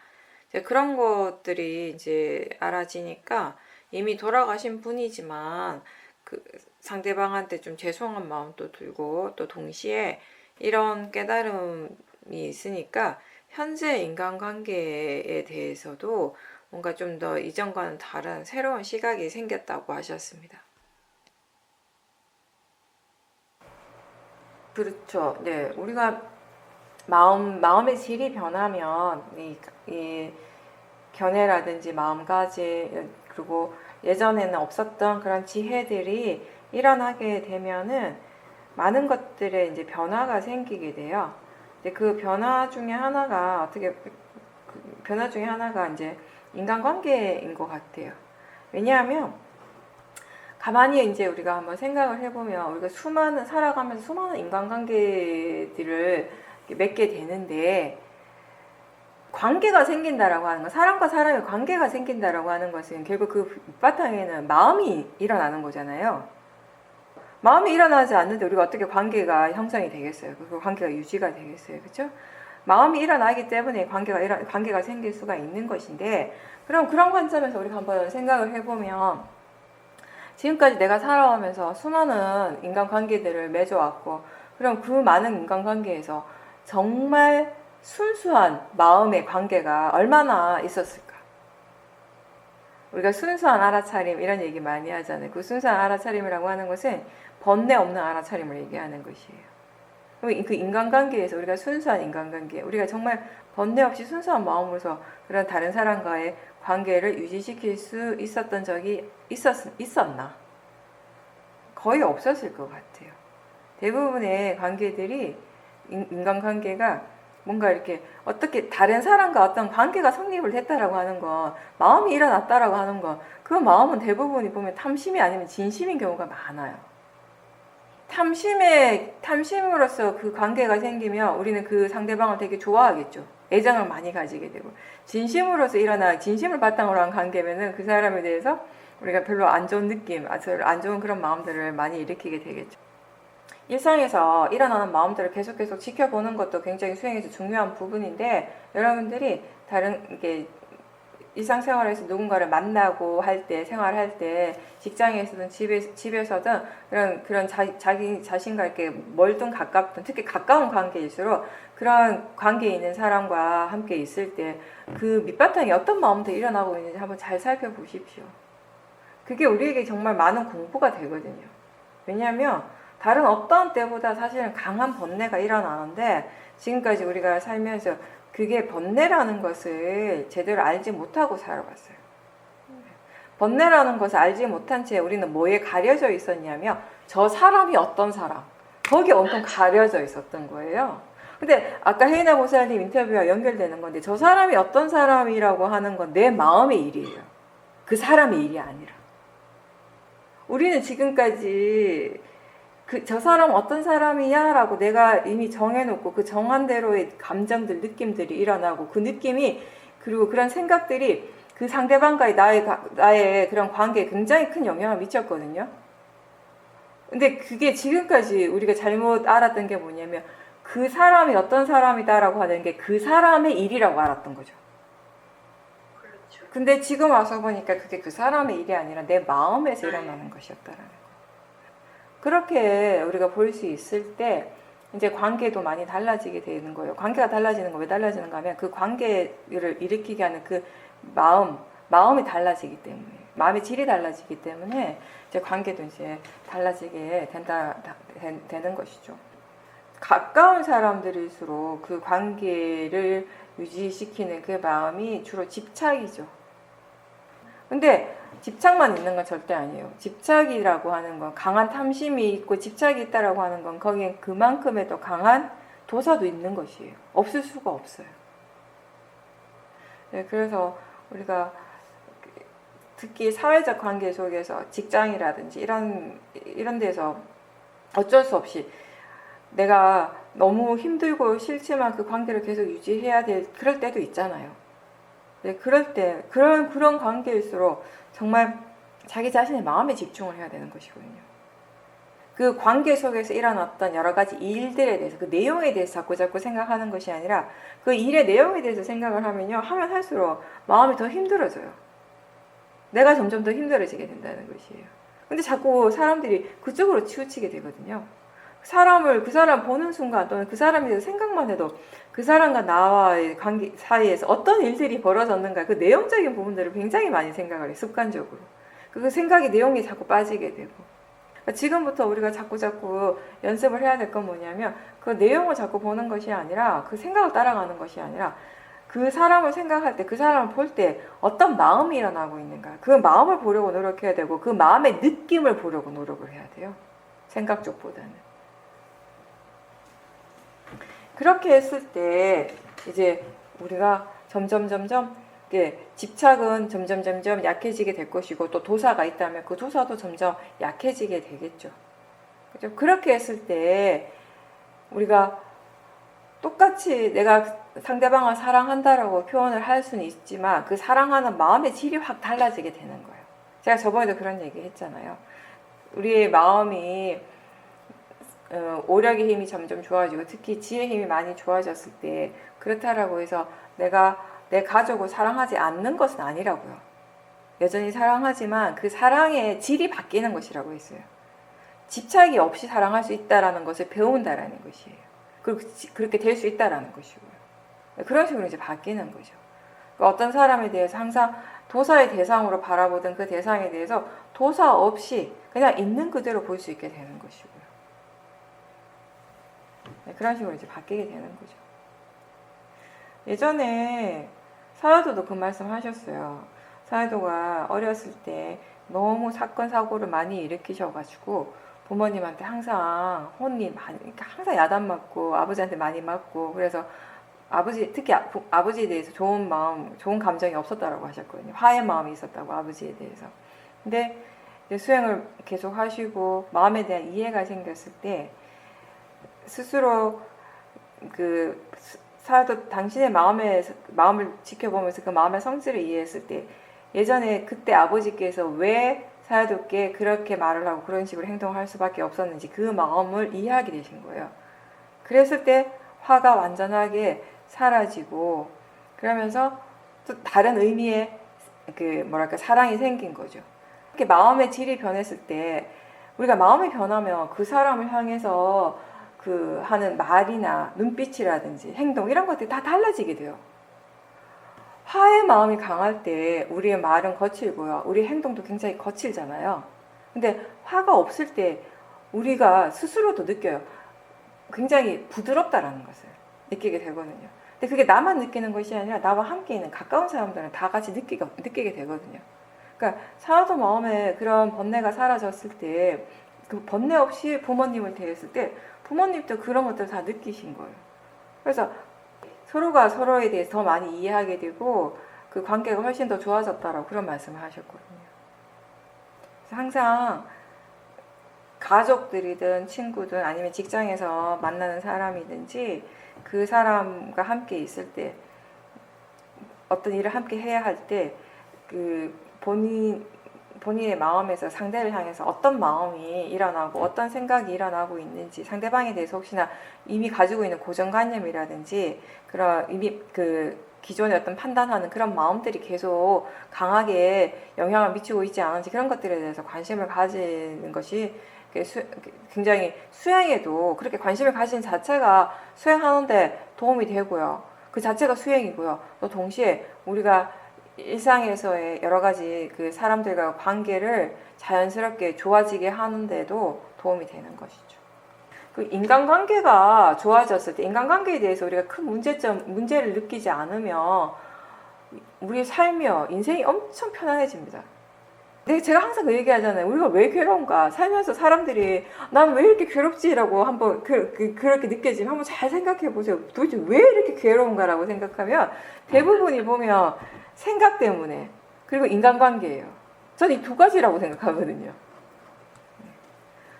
이제 그런 것들이 이제 알아지니까 이미 돌아가신 분이지만 그 상대방한테 좀 죄송한 마음도 들고 또 동시에 이런 깨달음이 있으니까 현재 인간관계에 대해서도 뭔가 좀 더 이전과는 다른 새로운 시각이 생겼다고 하셨습니다. 그렇죠. 네, 우리가 마음의 질이 변하면 이 견해라든지 마음가짐 그리고 예전에는 없었던 그런 지혜들이 일어나게 되면은 많은 것들에 이제 변화가 생기게 돼요. 그 변화 중에 하나가 이제 인간관계인 것 같아요. 왜냐하면 가만히 이제 우리가 한번 생각을 해보면 우리가 살아가면서 수많은 인간관계들을 맺게 되는데 관계가 생긴다라고 하는 건 사람과 사람의 관계가 생긴다라고 하는 것은 결국 그 밑바탕에는 마음이 일어나는 거잖아요. 마음이 일어나지 않는데 우리가 어떻게 관계가 형성이 되겠어요? 그 관계가 유지가 되겠어요? 그렇죠? 마음이 일어나기 때문에 관계가 생길 수가 있는 것인데 그럼 그런 관점에서 우리가 한번 생각을 해보면 지금까지 내가 살아오면서 수많은 인간관계들을 맺어왔고 그럼 그 많은 인간관계에서 정말 순수한 마음의 관계가 얼마나 있었을까? 우리가 순수한 알아차림 이런 얘기 많이 하잖아요. 그 순수한 알아차림이라고 하는 것은 번뇌 없는 알아차림을 얘기하는 것이에요. 그럼 그 인간관계에서 우리가 순수한 인간관계, 우리가 정말 번뇌 없이 순수한 마음으로서 그런 다른 사람과의 관계를 유지시킬 수 있었던 적이 있었나? 거의 없었을 것 같아요. 대부분의 관계들이 인간관계가 뭔가 이렇게 어떻게 다른 사람과 어떤 관계가 성립을 했다라고 하는 건 마음이 일어났다라고 하는 건 그 마음은 대부분이 보면 탐심이 아니면 진심인 경우가 많아요. 탐심으로써 그 관계가 생기면 우리는 그 상대방을 되게 좋아하겠죠. 애정을 많이 가지게 되고 진심으로서 진심을 바탕으로 한 관계면은 그 사람에 대해서 우리가 별로 안 좋은 느낌, 안 좋은 그런 마음들을 많이 일으키게 되겠죠. 일상에서 일어나는 마음들을 계속 지켜보는 것도 굉장히 수행에서 중요한 부분인데 여러분들이 이게 일상생활에서 누군가를 만나고 할 때, 생활할 때, 직장에서든 집에서든 그런 자기 자신과 이렇게 멀든 가깝든 특히 가까운 관계일수록 그런 관계에 있는 사람과 함께 있을 때 그 밑바탕에 어떤 마음들이 일어나고 있는지 한번 잘 살펴보십시오. 그게 우리에게 정말 많은 공부가 되거든요. 왜냐하면 다른 어떤 때보다 사실은 강한 번뇌가 일어나는데 지금까지 우리가 살면서 그게 번뇌라는 것을 제대로 알지 못하고 살아왔어요. 번뇌라는 것을 알지 못한 채 우리는 뭐에 가려져 있었냐면 저 사람이 어떤 사람, 거기에 온통 가려져 있었던 거예요. 근데 아까 혜인아 보살님 인터뷰와 연결되는 건데 저 사람이 어떤 사람이라고 하는 건 내 마음의 일이에요. 그 사람의 일이 아니라. 우리는 지금까지 저 사람 어떤 사람이야? 라고 내가 이미 정해놓고 그 정한 대로의 감정들, 느낌들이 일어나고 그 느낌이 그리고 그런 생각들이 그 상대방과의 나의 그런 관계에 굉장히 큰 영향을 미쳤거든요. 근데 그게 지금까지 우리가 잘못 알았던 게 뭐냐면 그 사람이 어떤 사람이다라고 하는 게 그 사람의 일이라고 알았던 거죠.
그렇죠.
근데 지금 와서 보니까 그게 그 사람의 일이 아니라 내 마음에서 일어나는 것이었다라는 거. 그렇게 우리가 볼 수 있을 때 이제 관계도 많이 달라지게 되는 거예요. 관계가 달라지는 거 왜 달라지는가 하면 그 관계를 일으키게 하는 그 마음이 달라지기 때문에, 마음의 질이 달라지기 때문에 이제 관계도 이제 달라지게 되는 것이죠. 가까운 사람들일수록 그 관계를 유지시키는 그 마음이 주로 집착이죠. 근데 집착만 있는 건 절대 아니에요. 집착이라고 하는 건 강한 탐심이 있고 집착이 있다라고 하는 건 거기에 그만큼의 더 강한 도사도 있는 것이에요. 없을 수가 없어요. 네, 그래서 우리가 특히 사회적 관계 속에서 직장이라든지 이런 데서 어쩔 수 없이 내가 너무 힘들고 싫지만 그 관계를 계속 유지해야 될 그럴 때도 있잖아요. 네, 그럴 때 그런 관계일수록 정말 자기 자신의 마음에 집중을 해야 되는 것이거든요. 그 관계 속에서 일어났던 여러 가지 일들에 대해서 그 내용에 대해서 자꾸 생각하는 것이 아니라 그 일의 내용에 대해서 생각을 하면요, 하면 할수록 마음이 더 힘들어져요. 내가 점점 더 힘들어지게 된다는 것이에요. 근데 자꾸 사람들이 그쪽으로 치우치게 되거든요. 그 사람 보는 순간 또는 그 사람에 대해서 생각만 해도 그 사람과 나와의 관계 사이에서 어떤 일들이 벌어졌는가 그 내용적인 부분들을 굉장히 많이 생각을 해요. 습관적으로. 그 생각의 내용이 자꾸 빠지게 되고. 그러니까 지금부터 우리가 자꾸 연습을 해야 될 건 뭐냐면 그 내용을 자꾸 보는 것이 아니라 그 생각을 따라가는 것이 아니라 그 사람을 생각할 때, 그 사람을 볼 때 어떤 마음이 일어나고 있는가 그 마음을 보려고 노력해야 되고 그 마음의 느낌을 보려고 노력을 해야 돼요. 생각 쪽보다는. 그렇게 했을 때 이제 우리가 점점 집착은 점점 약해지게 될 것이고 또 도사가 있다면 그 도사도 점점 약해지게 되겠죠. 그죠? 그렇게 했을 때 우리가 똑같이 내가 상대방을 사랑한다라고 표현을 할 수는 있지만 그 사랑하는 마음의 질이 확 달라지게 되는 거예요. 제가 저번에도 그런 얘기 했잖아요. 우리의 마음이 오력의 힘이 점점 좋아지고 특히 지혜의 힘이 많이 좋아졌을 때 그렇다라고 해서 내가 내 가족을 사랑하지 않는 것은 아니라고요. 여전히 사랑하지만 그 사랑의 질이 바뀌는 것이라고 했어요. 집착이 없이 사랑할 수 있다라는 것을 배운다라는 것이에요. 그리고 그렇게 될 수 있다라는 것이고요. 그런 식으로 이제 바뀌는 거죠. 그러니까 어떤 사람에 대해서 항상 도사의 대상으로 바라보던 그 대상에 대해서 도사 없이 그냥 있는 그대로 볼 수 있게 되는 것이고요. 그런 식으로 이제 바뀌게 되는 거죠. 예전에 사야도도 그 말씀 하셨어요. 사야도가 어렸을 때 너무 사건 사고를 많이 일으키셔가지고 부모님한테 항상 혼이 많이, 그러니까 항상 야단 맞고 아버지한테 많이 맞고 그래서 특히 아버지에 대해서 좋은 감정이 없었다라고 하셨거든요. 화의 마음이 있었다고 아버지에 대해서. 근데 이제 수행을 계속 하시고 마음에 대한 이해가 생겼을 때 스스로 사도 당신의 마음을 지켜보면서 그 마음의 성질을 이해했을 때 예전에 그때 아버지께서 왜 사야도께 그렇게 말을 하고 그런 식으로 행동할 수밖에 없었는지 그 마음을 이해하게 되신 거예요. 그랬을 때 화가 완전하게 사라지고 그러면서 또 다른 의미의 사랑이 생긴 거죠. 이렇게 마음의 질이 변했을 때 우리가 마음이 변하면 그 사람을 향해서 하는 말이나 눈빛이라든지 행동 이런 것들이 다 달라지게 돼요. 화의 마음이 강할 때 우리의 말은 거칠고요. 우리의 행동도 굉장히 거칠잖아요. 근데 화가 없을 때 우리가 스스로도 느껴요. 굉장히 부드럽다라는 것을 느끼게 되거든요. 근데 그게 나만 느끼는 것이 아니라 나와 함께 있는 가까운 사람들은 다 같이 느끼게 되거든요. 그러니까 사도 마음에 그런 번뇌가 사라졌을 때 그 번뇌 없이 부모님을 대했을 때 부모님도 그런 것들을 다 느끼신 거예요. 그래서 서로가 서로에 대해서 더 많이 이해하게 되고 그 관계가 훨씬 더 좋아졌다라고 그런 말씀을 하셨거든요. 그래서 항상 가족들이든 친구든 아니면 직장에서 만나는 사람이든지 그 사람과 함께 있을 때 어떤 일을 함께 해야 할 때 본인의 마음에서 상대를 향해서 어떤 마음이 일어나고 어떤 생각이 일어나고 있는지 상대방에 대해서 혹시나 이미 가지고 있는 고정관념이라든지 그런 이미 기존에 어떤 판단하는 그런 마음들이 계속 강하게 영향을 미치고 있지 않은지 그런 것들에 대해서 관심을 가지는 것이 굉장히 수행에도 그렇게 관심을 가진 자체가 수행하는데 도움이 되고요. 그 자체가 수행이고요. 또 동시에 우리가 일상에서의 여러 가지 그 사람들과 관계를 자연스럽게 좋아지게 하는데도 도움이 되는 것이죠. 그 인간관계가 좋아졌을 때 인간관계에 대해서 우리가 큰 문제를 느끼지 않으면 우리의 삶이요, 인생이 엄청 편안해집니다. 제가 항상 그 얘기 하잖아요. 우리가 왜 괴로운가? 살면서 사람들이 난 왜 이렇게 괴롭지라고 한번 그렇게 느껴지면 한번 잘 생각해 보세요. 도대체 왜 이렇게 괴로운가라고 생각하면 대부분이 보면 생각 때문에 그리고 인간관계예요. 저는 이 두 가지라고 생각하거든요.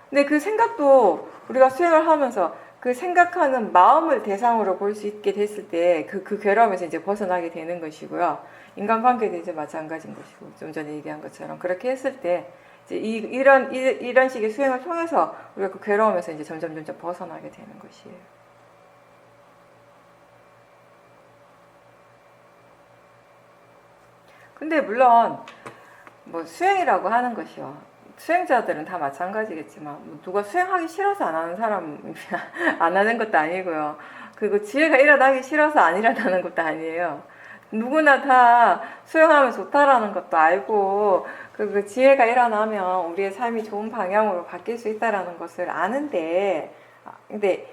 근데 그 생각도 우리가 수행을 하면서 그 생각하는 마음을 대상으로 볼 수 있게 됐을 때 그 괴로움에서 이제 벗어나게 되는 것이고요. 인간관계도 이제 마찬가지인 것이고, 좀 전에 얘기한 것처럼 그렇게 했을 때 이제 이런 식의 수행을 통해서 우리가 그 괴로움에서 이제 점점 벗어나게 되는 것이에요. 근데 물론 뭐 수행이라고 하는 것이요. 수행자들은 다 마찬가지겠지만 누가 수행하기 싫어서 안 하는 사람 안 하는 것도 아니고요. 그리고 지혜가 일어나기 싫어서 안 일어나는 것도 아니에요. 누구나 다 수행하면 좋다라는 것도 알고 그 지혜가 일어나면 우리의 삶이 좋은 방향으로 바뀔 수 있다라는 것을 아는데, 근데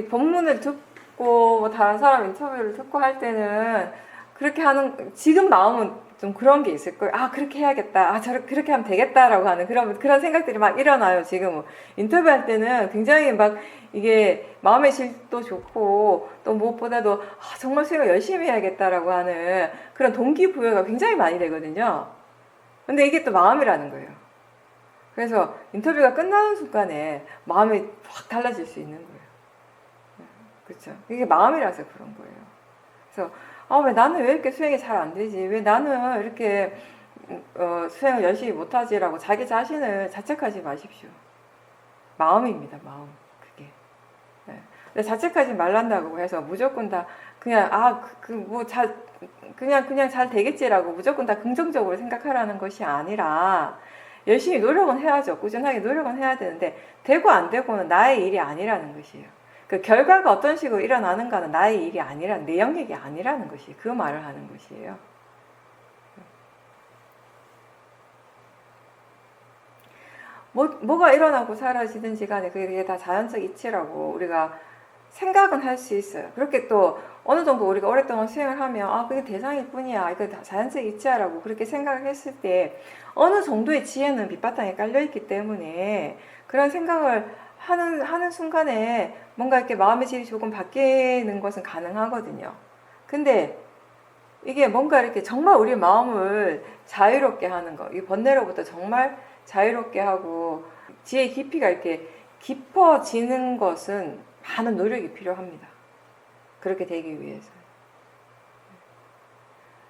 본문을 듣고 뭐 다른 사람 인터뷰를 듣고 할 때는 그렇게 하는 지금 마음은 좀 그런 게 있을 거예요. 아, 그렇게 해야겠다. 아, 그렇게 하면 되겠다라고 하는 그런 생각들이 막 일어나요. 지금 인터뷰할 때는 굉장히 막 이게 마음의 질도 좋고 또 무엇보다도 정말 수행을 열심히 해야겠다라고 하는 그런 동기부여가 굉장히 많이 되거든요. 근데 이게 또 마음이라는 거예요. 그래서 인터뷰가 끝나는 순간에 마음이 확 달라질 수 있는 거예요. 그렇죠? 이게 마음이라서 그런 거예요. 그래서 왜 나는 왜 이렇게 수행이 잘 안 되지? 왜 나는 이렇게 수행을 열심히 못하지라고 자기 자신을 자책하지 마십시오. 마음입니다, 마음. 그게. 네. 근데 자책하지 말란다고 해서 무조건 다 그냥 그냥 잘 되겠지라고 무조건 다 긍정적으로 생각하라는 것이 아니라 열심히 노력은 해야죠. 꾸준하게 노력은 해야 되는데 되고 안 되고는 나의 일이 아니라는 것이에요. 그 결과가 어떤 식으로 일어나는가는 나의 일이 아니라 내 영역이 아니라는 것이 그 말을 하는 것이에요. 뭐가 일어나고 사라지든지 간에 그게 다 자연적 이치라고 우리가 생각은 할 수 있어요. 그렇게 또 어느 정도 우리가 오랫동안 수행을 하면 그게 대상일 뿐이야, 이거 다 자연적 이치야라고 그렇게 생각을 했을 때 어느 정도의 지혜는 밑바탕에 깔려있기 때문에 그런 생각을 하는 순간에 뭔가 이렇게 마음의 질이 조금 바뀌는 것은 가능하거든요. 근데 이게 뭔가 이렇게 정말 우리 마음을 자유롭게 하는 거, 이 번뇌로부터 정말 자유롭게 하고 지혜의 깊이가 이렇게 깊어지는 것은 많은 노력이 필요합니다. 그렇게 되기 위해서.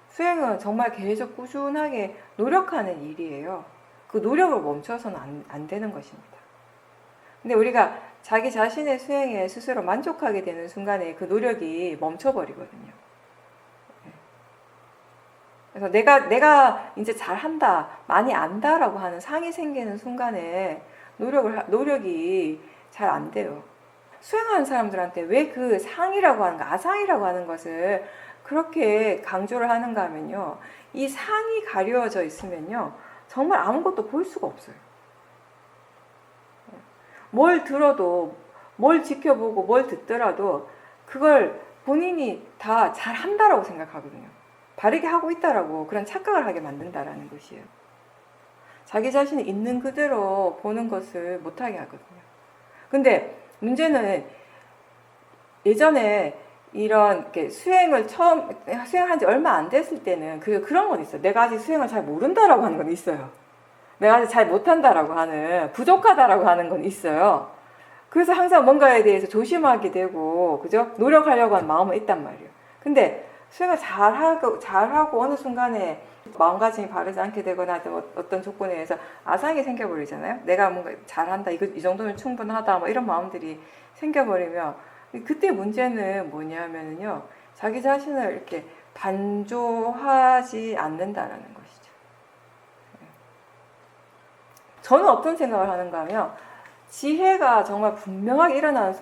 수행은 정말 계속 꾸준하게 노력하는 일이에요. 그 노력을 멈춰서는 안 되는 것입니다. 근데 우리가 자기 자신의 수행에 스스로 만족하게 되는 순간에 그 노력이 멈춰버리거든요. 그래서 내가 이제 잘한다, 많이 안다라고 하는 상이 생기는 순간에 노력이 잘 안 돼요. 수행하는 사람들한테 왜 그 상이라고 하는 거, 아상이라고 하는 것을 그렇게 강조를 하는가 하면요. 이 상이 가려져 있으면요. 정말 아무것도 볼 수가 없어요. 뭘 들어도, 뭘 지켜보고, 뭘 듣더라도 그걸 본인이 다 잘한다라고 생각하거든요. 바르게 하고 있다라고 그런 착각을 하게 만든다라는 것이에요. 자기 자신이 있는 그대로 보는 것을 못하게 하거든요. 근데 문제는 예전에 이런 수행한 지 얼마 안 됐을 때는 그런 건 있어요. 내가 아직 수행을 잘 모른다라고 하는 건 있어요. 내가 아직 잘 못한다라고 하는, 부족하다라고 하는 건 있어요. 그래서 항상 뭔가에 대해서 조심하게 되고, 그죠? 노력하려고 하는 마음은 있단 말이에요. 근데 수행을 잘하고 어느 순간에 마음가짐이 바르지 않게 되거나 어떤 조건에 의해서 아상이 생겨버리잖아요. 내가 뭔가 잘한다, 이 정도면 충분하다, 뭐 이런 마음들이 생겨버리면 그때 문제는 뭐냐면요. 자기 자신을 이렇게 반조하지 않는다라는 것이죠. 저는 어떤 생각을 하는가 하면 지혜가 정말 분명하게 일어나는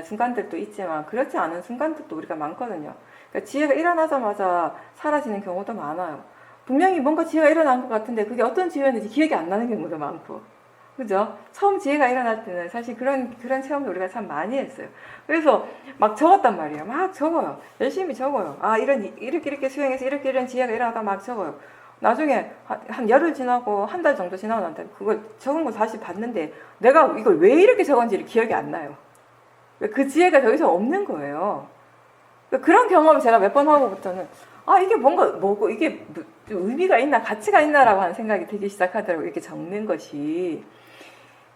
순간들도 있지만 그렇지 않은 순간들도 우리가 많거든요. 그러니까 지혜가 일어나자마자 사라지는 경우도 많아요. 분명히 뭔가 지혜가 일어난 것 같은데 그게 어떤 지혜였는지 기억이 안 나는 경우도 많고, 그죠? 처음 지혜가 일어날 때는 사실 그런 체험도 우리가 참 많이 했어요. 그래서 막 적었단 말이에요. 막 적어요. 열심히 적어요. 아, 이렇게 수행해서 이런 지혜가 일어나다 막 적어요. 나중에 한 열흘 지나고 한 달 정도 지나고 난 다음에 그걸 적은 거 다시 봤는데 내가 이걸 왜 이렇게 적었는지 기억이 안 나요. 그 지혜가 더 이상 없는 거예요. 그런 경험을 제가 몇 번 하고부터는 아, 이게 뭔가 뭐고 이게 의미가 있나 가치가 있나라고 하는 생각이 들기 시작하더라고요. 이렇게 적는 것이.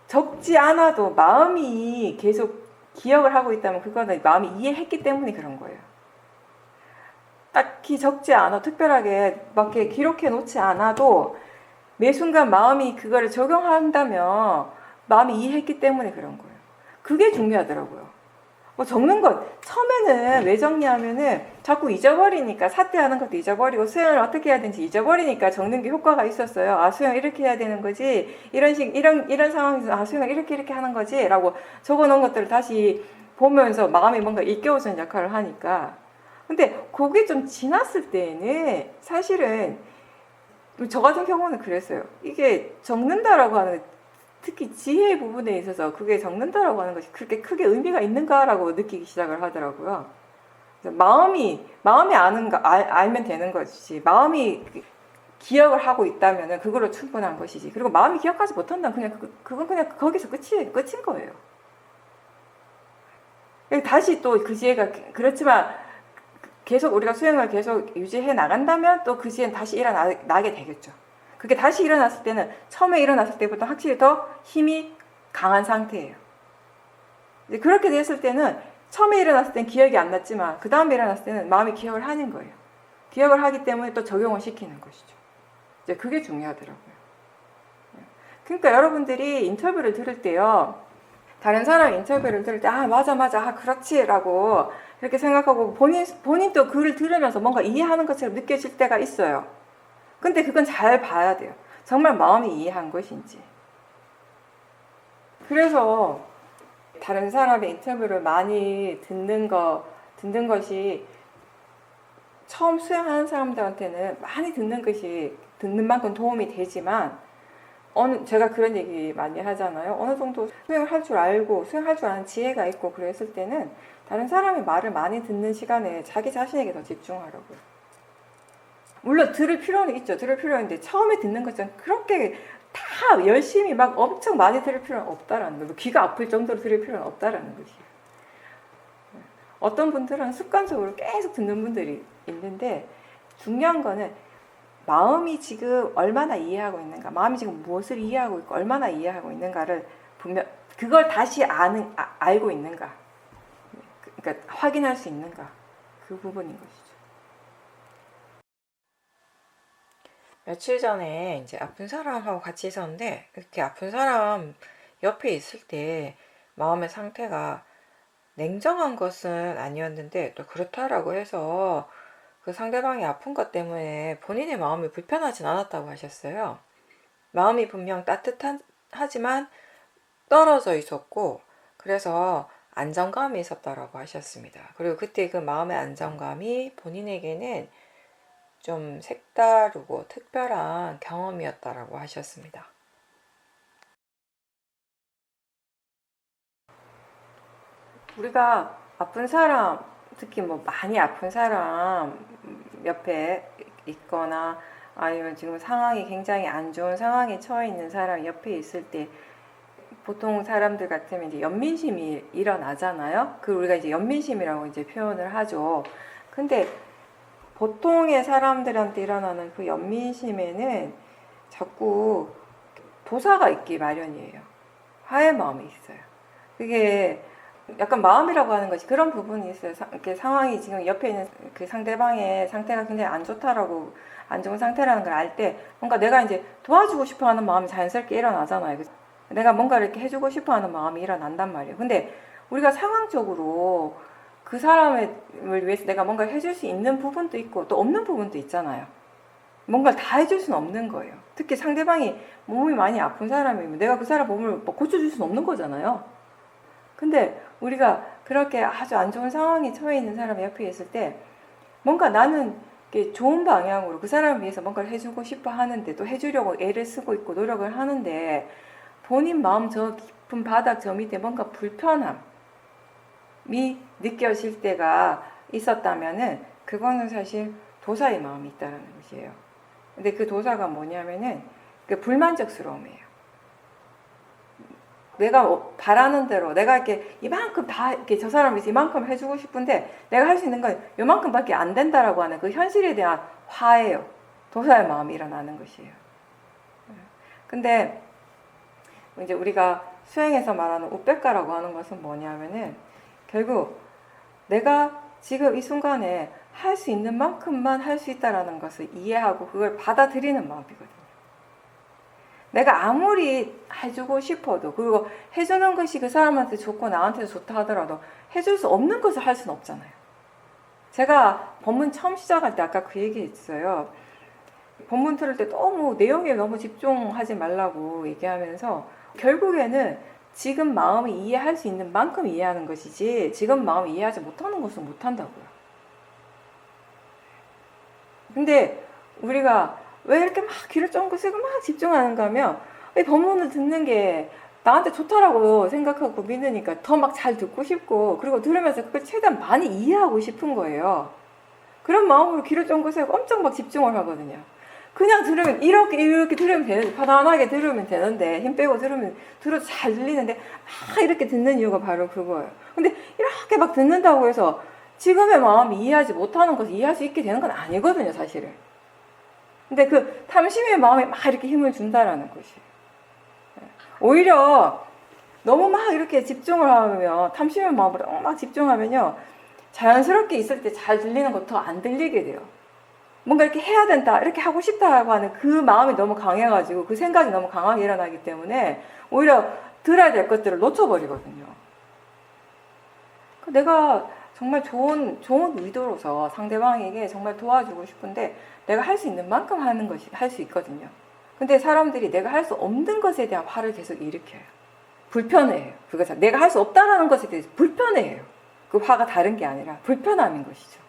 적지 않아도 마음이 계속 기억을 하고 있다면 그거는 마음이 이해했기 때문에 그런 거예요. 딱히 적지 않아, 특별하게 막 이렇게 기록해 놓지 않아도 매 순간 마음이 그거를 적용한다면 마음이 이해했기 때문에 그런 거예요. 그게 중요하더라고요. 뭐 적는 것, 처음에는 왜 적냐면은 자꾸 잊어버리니까, 사퇴하는 것도 잊어버리고 수행을 어떻게 해야 되는지 잊어버리니까 적는 게 효과가 있었어요. 아, 수행 이렇게 해야 되는 거지. 이런 상황에서 아, 수행을 이렇게 하는 거지. 라고 적어 놓은 것들을 다시 보면서 마음이 뭔가 일깨워주는 역할을 하니까. 근데 그게 좀 지났을 때는 사실은 저 같은 경우는 그랬어요. 이게 적는다라고 하는, 특히 지혜 부분에 있어서 그게 적는다라고 하는 것이 그렇게 크게 의미가 있는가라고 느끼기 시작을 하더라고요. 마음이 알면 되는 것이지, 마음이 기억을 하고 있다면 그걸로 충분한 것이지. 그리고 마음이 기억하지 못한다면 그건 그냥 거기서 끝인 거예요. 다시 또 그 지혜가, 그렇지만 계속 우리가 수행을 계속 유지해 나간다면 또 그 지혜는 다시 일어나게 되겠죠. 그게 다시 일어났을 때는 처음에 일어났을 때보다 확실히 더 힘이 강한 상태예요. 이제 그렇게 됐을 때는 처음에 일어났을 때는 기억이 안 났지만 그 다음에 일어났을 때는 마음이 기억을 하는 거예요. 기억을 하기 때문에 또 적용을 시키는 것이죠. 이제 그게 중요하더라고요. 그러니까 여러분들이 인터뷰를 들을 때요, 다른 사람 인터뷰를 들을 때 아, 맞아, 아, 그렇지라고 이렇게 생각하고 본인도 글을 들으면서 뭔가 이해하는 것처럼 느껴질 때가 있어요. 근데 그건 잘 봐야 돼요. 정말 마음이 이해한 것인지. 그래서 다른 사람의 인터뷰를 많이 듣는 것이 처음 수행하는 사람들한테는 많이 듣는 만큼 도움이 되지만, 제가 그런 얘기 많이 하잖아요. 어느 정도 수행을 할 줄 알고 수행할 줄 아는 지혜가 있고 그랬을 때는 다른 사람의 말을 많이 듣는 시간에 자기 자신에게 더 집중하라고요. 물론 들을 필요는 있죠. 들을 필요는 있는데 처음에 듣는 것처럼 그렇게 다 열심히 막 엄청 많이 들을 필요는 없다라는 거예요. 귀가 아플 정도로 들을 필요는 없다라는 것이에요. 어떤 분들은 습관적으로 계속 듣는 분들이 있는데, 중요한 거는 마음이 지금 얼마나 이해하고 있는가, 마음이 지금 무엇을 이해하고 있고 얼마나 이해하고 있는가를 그걸 다시 알고 있는가, 그러니까 확인할 수 있는가, 그 부분인 것이죠. 며칠 전에 이제 아픈 사람하고 같이 있었는데, 이렇게 아픈 사람 옆에 있을 때 마음의 상태가 냉정한 것은 아니었는데 또 그렇다라고 해서 그 상대방이 아픈 것 때문에 본인의 마음이 불편하진 않았다고 하셨어요. 마음이 분명 하지만 떨어져 있었고, 그래서 안정감이 있었다라고 하셨습니다. 그리고 그때 그 마음의 안정감이 본인에게는 좀 색다르고 특별한 경험이었다라고 하셨습니다. 우리가 아픈 사람, 특히 뭐 많이 아픈 사람 옆에 있거나 아니면 지금 상황이 굉장히 안 좋은 상황에 처해 있는 사람 옆에 있을 때 보통 사람들 같으면 이제 연민심이 일어나잖아요. 그 우리가 이제 연민심이라고 이제 표현을 하죠. 근데 보통의 사람들한테 일어나는 그 연민심에는 자꾸 도사가 있기 마련이에요. 화의 마음이 있어요. 그게 약간 마음이라고 하는 것이 그런 부분이 있어요. 이렇게 상황이 지금 옆에 있는 그 상대방의 상태가 굉장히 안 좋은 상태라는 걸 알 때 뭔가 내가 이제 도와주고 싶어 하는 마음이 자연스럽게 일어나잖아요. 내가 뭔가 이렇게 해주고 싶어 하는 마음이 일어난단 말이에요. 근데 우리가 상황적으로 그 사람을 위해서 내가 뭔가 해줄 수 있는 부분도 있고 또 없는 부분도 있잖아요. 뭔가를 다 해줄 수는 없는 거예요. 특히 상대방이 몸이 많이 아픈 사람이면 내가 그 사람 몸을 고쳐줄 수는 없는 거잖아요. 근데 우리가 그렇게 아주 안 좋은 상황에 처해 있는 사람이 옆에 있을 때 뭔가 나는 좋은 방향으로 그 사람을 위해서 뭔가를 해주고 싶어 하는데 또 해주려고 애를 쓰고 있고 노력을 하는데 본인 마음 저 깊은 바닥 저 밑에 뭔가 불편함이 느껴질 때가 있었다면은 그거는 사실 도사의 마음이 있다는 것이에요. 근데 그 도사가 뭐냐면은 그 불만족스러움이에요. 내가 바라는 대로 내가 이렇게 이만큼 다 이렇게 저 사람 위해서 이만큼 해주고 싶은데 내가 할 수 있는 건 요만큼밖에 안 된다라고 하는 그 현실에 대한 화예요. 도사의 마음이 일어나는 것이에요. 근데 이제 우리가 수행에서 말하는 우백가라고 하는 것은 뭐냐면은 결국 내가 지금 이 순간에 할 수 있는 만큼만 할 수 있다라는 것을 이해하고 그걸 받아들이는 마음이거든요. 내가 아무리 해주고 싶어도 그리고 해주는 것이 그 사람한테 좋고 나한테 좋다 하더라도 해줄 수 없는 것을 할 수는 없잖아요. 제가 법문 처음 시작할 때 아까 그 얘기 했어요. 법문 들을 때 너무 내용에 너무 집중하지 말라고 얘기하면서 결국에는 지금 마음을 이해할 수 있는 만큼 이해하는 것이지 지금 마음을 이해하지 못하는 것은 못한다고요. 근데 우리가 왜 이렇게 막 귀를 쫑긋 쓰고 막 집중하는가 하면 이 법문을 듣는 게 나한테 좋다라고 생각하고 믿으니까 더 막 잘 듣고 싶고 그리고 들으면서 그걸 최대한 많이 이해하고 싶은 거예요. 그런 마음으로 귀를 쫑긋 쓰고 엄청 막 집중을 하거든요. 그냥 들으면 이렇게 들으면 되는데 편안하게 들으면 되는데 힘 빼고 들어도 잘 들리는데 막 이렇게 듣는 이유가 바로 그거예요. 근데 이렇게 막 듣는다고 해서 지금의 마음이 이해하지 못하는 것을 이해할 수 있게 되는 건 아니거든요, 사실은. 근데 그 탐심의 마음에 막 이렇게 힘을 준다라는 것이. 오히려 너무 막 이렇게 집중을 하면 탐심의 마음으로 막 집중하면요. 자연스럽게 있을 때 잘 들리는 거 더 안 들리게 돼요. 뭔가 이렇게 해야 된다, 이렇게 하고 싶다라고 하는 그 마음이 너무 강해가지고 그 생각이 너무 강하게 일어나기 때문에 오히려 들어야 될 것들을 놓쳐버리거든요. 내가 정말 좋은 의도로서 상대방에게 정말 도와주고 싶은데 내가 할 수 있는 만큼 하는 것이 할 수 있거든요. 근데 사람들이 내가 할 수 없는 것에 대한 화를 계속 일으켜요. 불편해해요. 그거 내가 할 수 없다라는 것에 대해서 불편해해요. 그 화가 다른 게 아니라 불편함인 것이죠.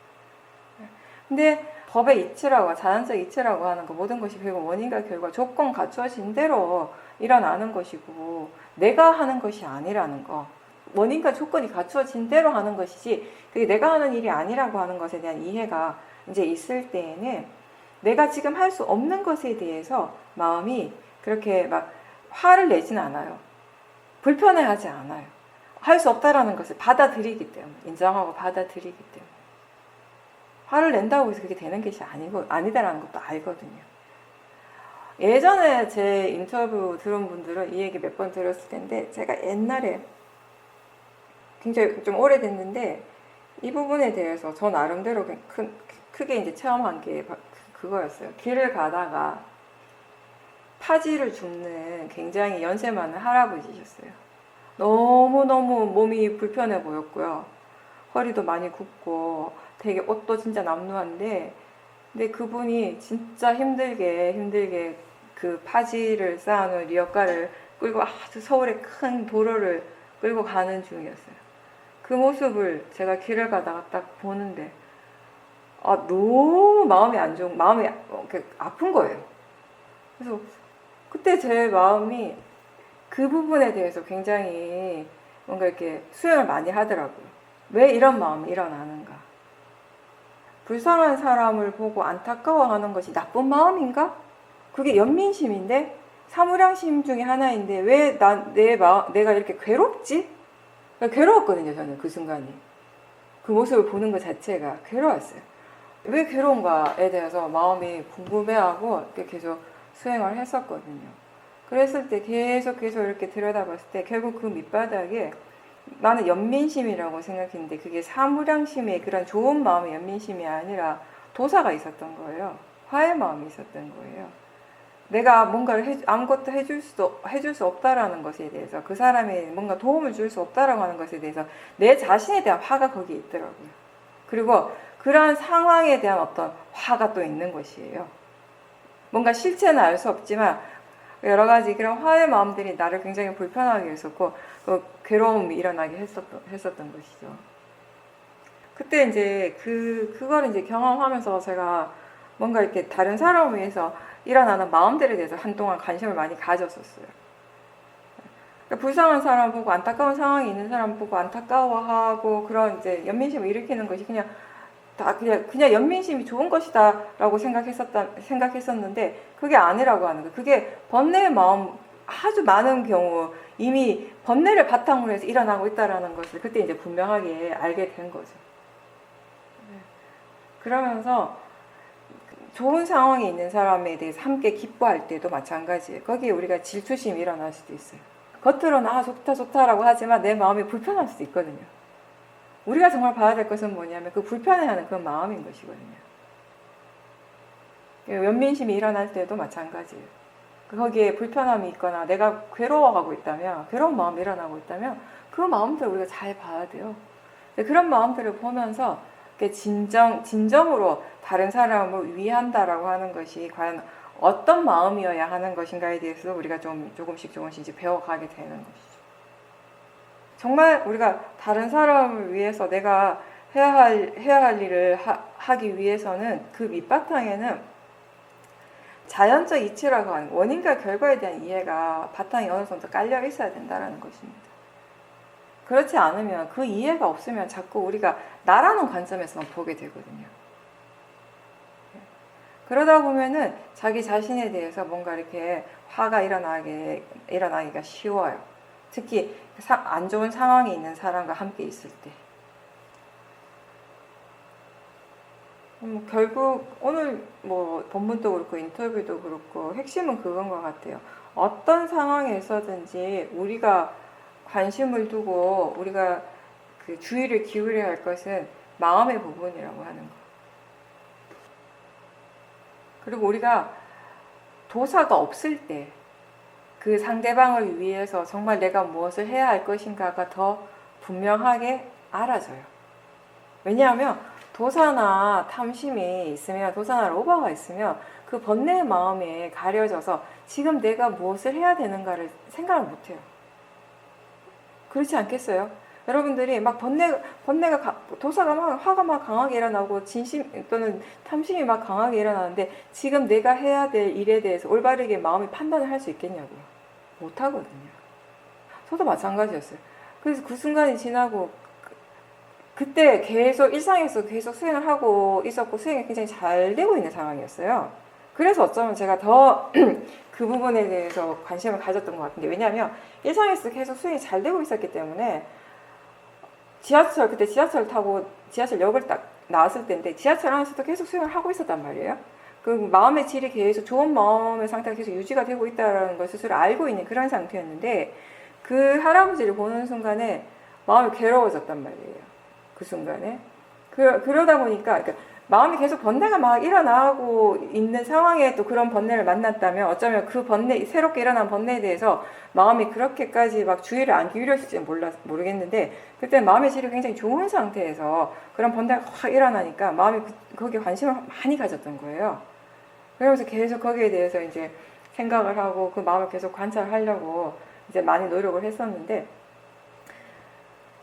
근데 법의 이치라고 자연적 이치라고 하는 거 모든 것이 결국 원인과 결과 조건 갖추어진 대로 일어나는 것이고 내가 하는 것이 아니라는 거. 원인과 조건이 갖추어진 대로 하는 것이지 그게 내가 하는 일이 아니라고 하는 것에 대한 이해가 이제 있을 때에는 내가 지금 할 수 없는 것에 대해서 마음이 그렇게 막 화를 내진 않아요. 불편해하지 않아요. 할 수 없다라는 것을 받아들이기 때문에 인정하고 받아들이기 때문에 화를 낸다고 해서 그게 되는 것이 아니다라는 것도 알거든요. 예전에 제 인터뷰 들은 분들은 이 얘기 몇 번 들었을 텐데 제가 옛날에 굉장히 좀 오래됐는데 이 부분에 대해서 저 나름대로 크게 이제 체험한 게 그거였어요. 길을 가다가 파지를 줍는 굉장히 연세 많은 할아버지셨어요. 너무너무 몸이 불편해 보였고요. 허리도 많이 굽고 되게 옷도 진짜 남루한데 근데 그분이 진짜 힘들게 그 파지를 쌓아놓은 리어카를 끌고 아주 서울의 큰 도로를 끌고 가는 중이었어요. 그 모습을 제가 길을 가다가 딱 보는데 너무 마음이 아픈 거예요. 그래서 그때 제 마음이 그 부분에 대해서 굉장히 뭔가 이렇게 수행을 많이 하더라고요. 왜 이런 마음이 일어나는가? 불쌍한 사람을 보고 안타까워하는 것이 나쁜 마음인가? 그게 연민심인데 사무량심 중에 하나인데 왜 내가 이렇게 괴롭지? 괴로웠거든요. 저는 그 순간이 그 모습을 보는 것 자체가 괴로웠어요. 왜 괴로운가에 대해서 마음이 궁금해하고 계속 수행을 했었거든요. 그랬을 때 계속 이렇게 들여다봤을 때 결국 그 밑바닥에 나는 연민심이라고 생각했는데 그게 사무량심의 그런 좋은 마음의 연민심이 아니라 도사가 있었던 거예요. 화의 마음이 있었던 거예요. 내가 뭔가를 아무것도 해줄 수 없다라는 것에 대해서, 그 사람이 뭔가 도움을 줄 수 없다라고 하는 것에 대해서 내 자신에 대한 화가 거기에 있더라고요. 그리고 그러한 상황에 대한 어떤 화가 또 있는 것이에요. 뭔가 실체는 알 수 없지만 여러 가지 그런 화의 마음들이 나를 굉장히 불편하게 했었고, 괴로움이 일어나게 했었던 것이죠. 그때 이제 그거를 이제 경험하면서 제가 뭔가 이렇게 다른 사람을 위해서 일어나는 마음들에 대해서 한동안 관심을 많이 가졌었어요. 그러니까 불쌍한 사람 보고, 안타까운 상황이 있는 사람 보고 안타까워하고, 그런 이제 연민심을 일으키는 것이 그냥 연민심이 좋은 것이다라고 생각했었는데, 그게 아니라고 하는 거예요. 그게 번뇌의 마음, 아주 많은 경우 이미 번뇌를 바탕으로 해서 일어나고 있다라는 것을 그때 이제 분명하게 알게 된 거죠. 그러면서 좋은 상황에 있는 사람에 대해서 함께 기뻐할 때도 마찬가지예요. 거기에 우리가 질투심이 일어날 수도 있어요. 겉으로는 좋다라고 하지만 내 마음이 불편할 수도 있거든요. 우리가 정말 봐야 될 것은 뭐냐면 그 불편해하는 그 마음인 것이거든요. 연민심이 일어날 때도 마찬가지예요. 거기에 불편함이 있거나 내가 괴로워하고 있다면, 괴로운 마음이 일어나고 있다면 그 마음들을 우리가 잘 봐야 돼요. 그런 마음들을 보면서 진정으로 다른 사람을 위한다라고 하는 것이 과연 어떤 마음이어야 하는 것인가에 대해서 우리가 조금씩 이제 배워가게 되는 것이죠. 정말 우리가 다른 사람을 위해서 내가 해야 할 일을 하기 위해서는 그 밑바탕에는 자연적 이치라고 하는 원인과 결과에 대한 이해가 바탕이 어느 정도 깔려 있어야 된다는 것입니다. 그렇지 않으면, 그 이해가 없으면 자꾸 우리가 나라는 관점에서만 보게 되거든요. 그러다 보면은 자기 자신에 대해서 뭔가 이렇게 화가 일어나기가 쉬워요. 특히 안 좋은 상황에 있는 사람과 함께 있을 때. 결국 오늘 본문도 그렇고 인터뷰도 그렇고 핵심은 그건 것 같아요. 어떤 상황에서든지 우리가 관심을 두고 우리가 그 주의를 기울여야 할 것은 마음의 부분이라고 하는 거. 그리고 우리가 도사가 없을 때 그 상대방을 위해서 정말 내가 무엇을 해야 할 것인가가 더 분명하게 알아져요. 왜냐하면 도사나 탐심이 있으면, 도사나 로바가 있으면 그 번뇌의 마음에 가려져서 지금 내가 무엇을 해야 되는가를 생각을 못해요. 그렇지 않겠어요? 여러분들이 막 도사가 화가 막 강하게 일어나고 진심 또는 탐심이 막 강하게 일어나는데 지금 내가 해야 될 일에 대해서 올바르게 마음이 판단을 할 수 있겠냐고요? 못하거든요. 저도 마찬가지였어요. 그래서 그 순간이 지나고 그때 계속 일상에서 계속 수행을 하고 있었고, 수행이 굉장히 잘 되고 있는 상황이었어요. 그래서 어쩌면 제가 더 그 부분에 대해서 관심을 가졌던 것 같은데, 왜냐하면 일상에서 계속 수행이 잘 되고 있었기 때문에 그때 지하철 타고 지하철역을 딱 나왔을 때인데 지하철 안에서도 계속 수행을 하고 있었단 말이에요. 그 마음의 질이 계속 좋은 마음의 상태가 계속 유지가 되고 있다는 걸 스스로 알고 있는 그런 상태였는데, 그 할아버지를 보는 순간에 마음이 괴로워졌단 말이에요. 그 순간에. 그러다 보니까 마음이 계속 번뇌가 막 일어나고 있는 상황에 또 그런 번뇌를 만났다면 어쩌면 그 새롭게 일어난 번뇌에 대해서 마음이 그렇게까지 막 주의를 안 기울였을지는 모르겠는데, 그때 마음의 질이 굉장히 좋은 상태에서 그런 번뇌가 확 일어나니까 마음이 거기에 관심을 많이 가졌던 거예요. 그러면서 계속 거기에 대해서 이제 생각을 하고 그 마음을 계속 관찰하려고 이제 많이 노력을 했었는데,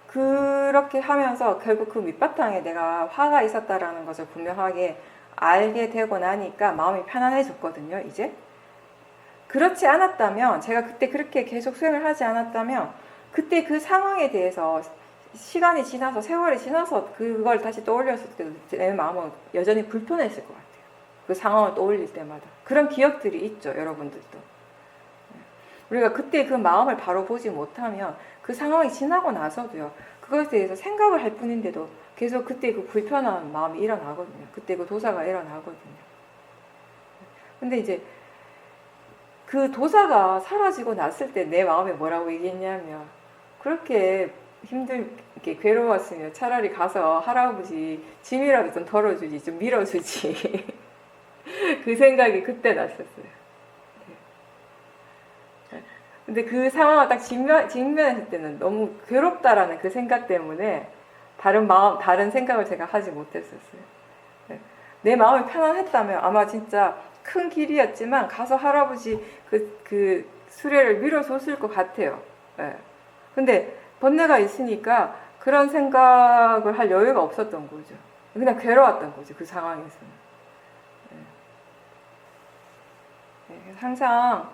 그렇게 하면서 결국 그 밑바탕에 내가 화가 있었다라는 것을 분명하게 알게 되고 나니까 마음이 편안해졌거든요, 이제. 그렇지 않았다면, 제가 그때 그렇게 계속 수행을 하지 않았다면, 그때 그 상황에 대해서 시간이 지나서, 세월이 지나서 그걸 다시 떠올렸을 때도 내 마음은 여전히 불편했을 것 같아요. 그 상황을 떠올릴 때마다. 그런 기억들이 있죠, 여러분들도. 우리가 그때 그 마음을 바로 보지 못하면 그 상황이 지나고 나서도요, 그것에 대해서 생각을 할 뿐인데도 계속 그때 그 불편한 마음이 일어나거든요. 그때 그 도사가 일어나거든요. 근데 이제 그 도사가 사라지고 났을 때 내 마음에 뭐라고 얘기했냐면, 그렇게 힘들게 괴로웠으면 차라리 가서 할아버지 짐이라도 좀 덜어주지, 좀 밀어주지. 그 생각이 그때 났었어요. 근데 그 상황을 딱 직면했을 때는 너무 괴롭다라는 그 생각 때문에 다른 생각을 제가 하지 못했었어요. 네. 내 마음이 편안했다면 아마 진짜 큰 길이었지만 가서 할아버지 그 수레를 밀어줬을 것 같아요. 네. 근데 번뇌가 있으니까 그런 생각을 할 여유가 없었던 거죠. 그냥 괴로웠던 거죠. 그 상황에서는. 네. 항상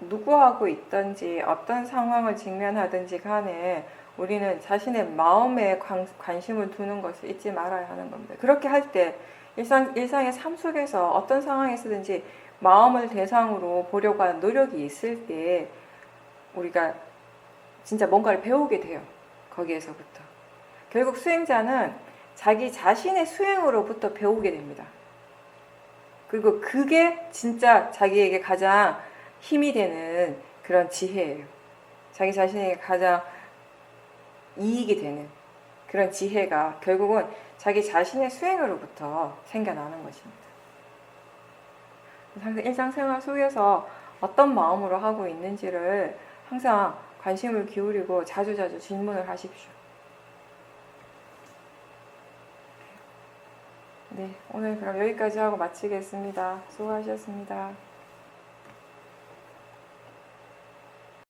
누구하고 있든지 어떤 상황을 직면하든지 간에 우리는 자신의 마음에 관심을 두는 것을 잊지 말아야 하는 겁니다. 그렇게 할 때 일상의 삶 속에서 어떤 상황에서든지 마음을 대상으로 보려고 하는 노력이 있을 때 우리가 진짜 뭔가를 배우게 돼요. 거기에서부터. 결국 수행자는 자기 자신의 수행으로부터 배우게 됩니다. 그리고 그게 진짜 자기에게 가장 힘이 되는 그런 지혜예요. 자기 자신에게 가장 이익이 되는 그런 지혜가 결국은 자기 자신의 수행으로부터 생겨나는 것입니다. 항상 일상생활 속에서 어떤 마음으로 하고 있는지를 항상 관심을 기울이고 자주자주 질문을 하십시오. 네, 오늘 그럼 여기까지 하고 마치겠습니다. 수고하셨습니다.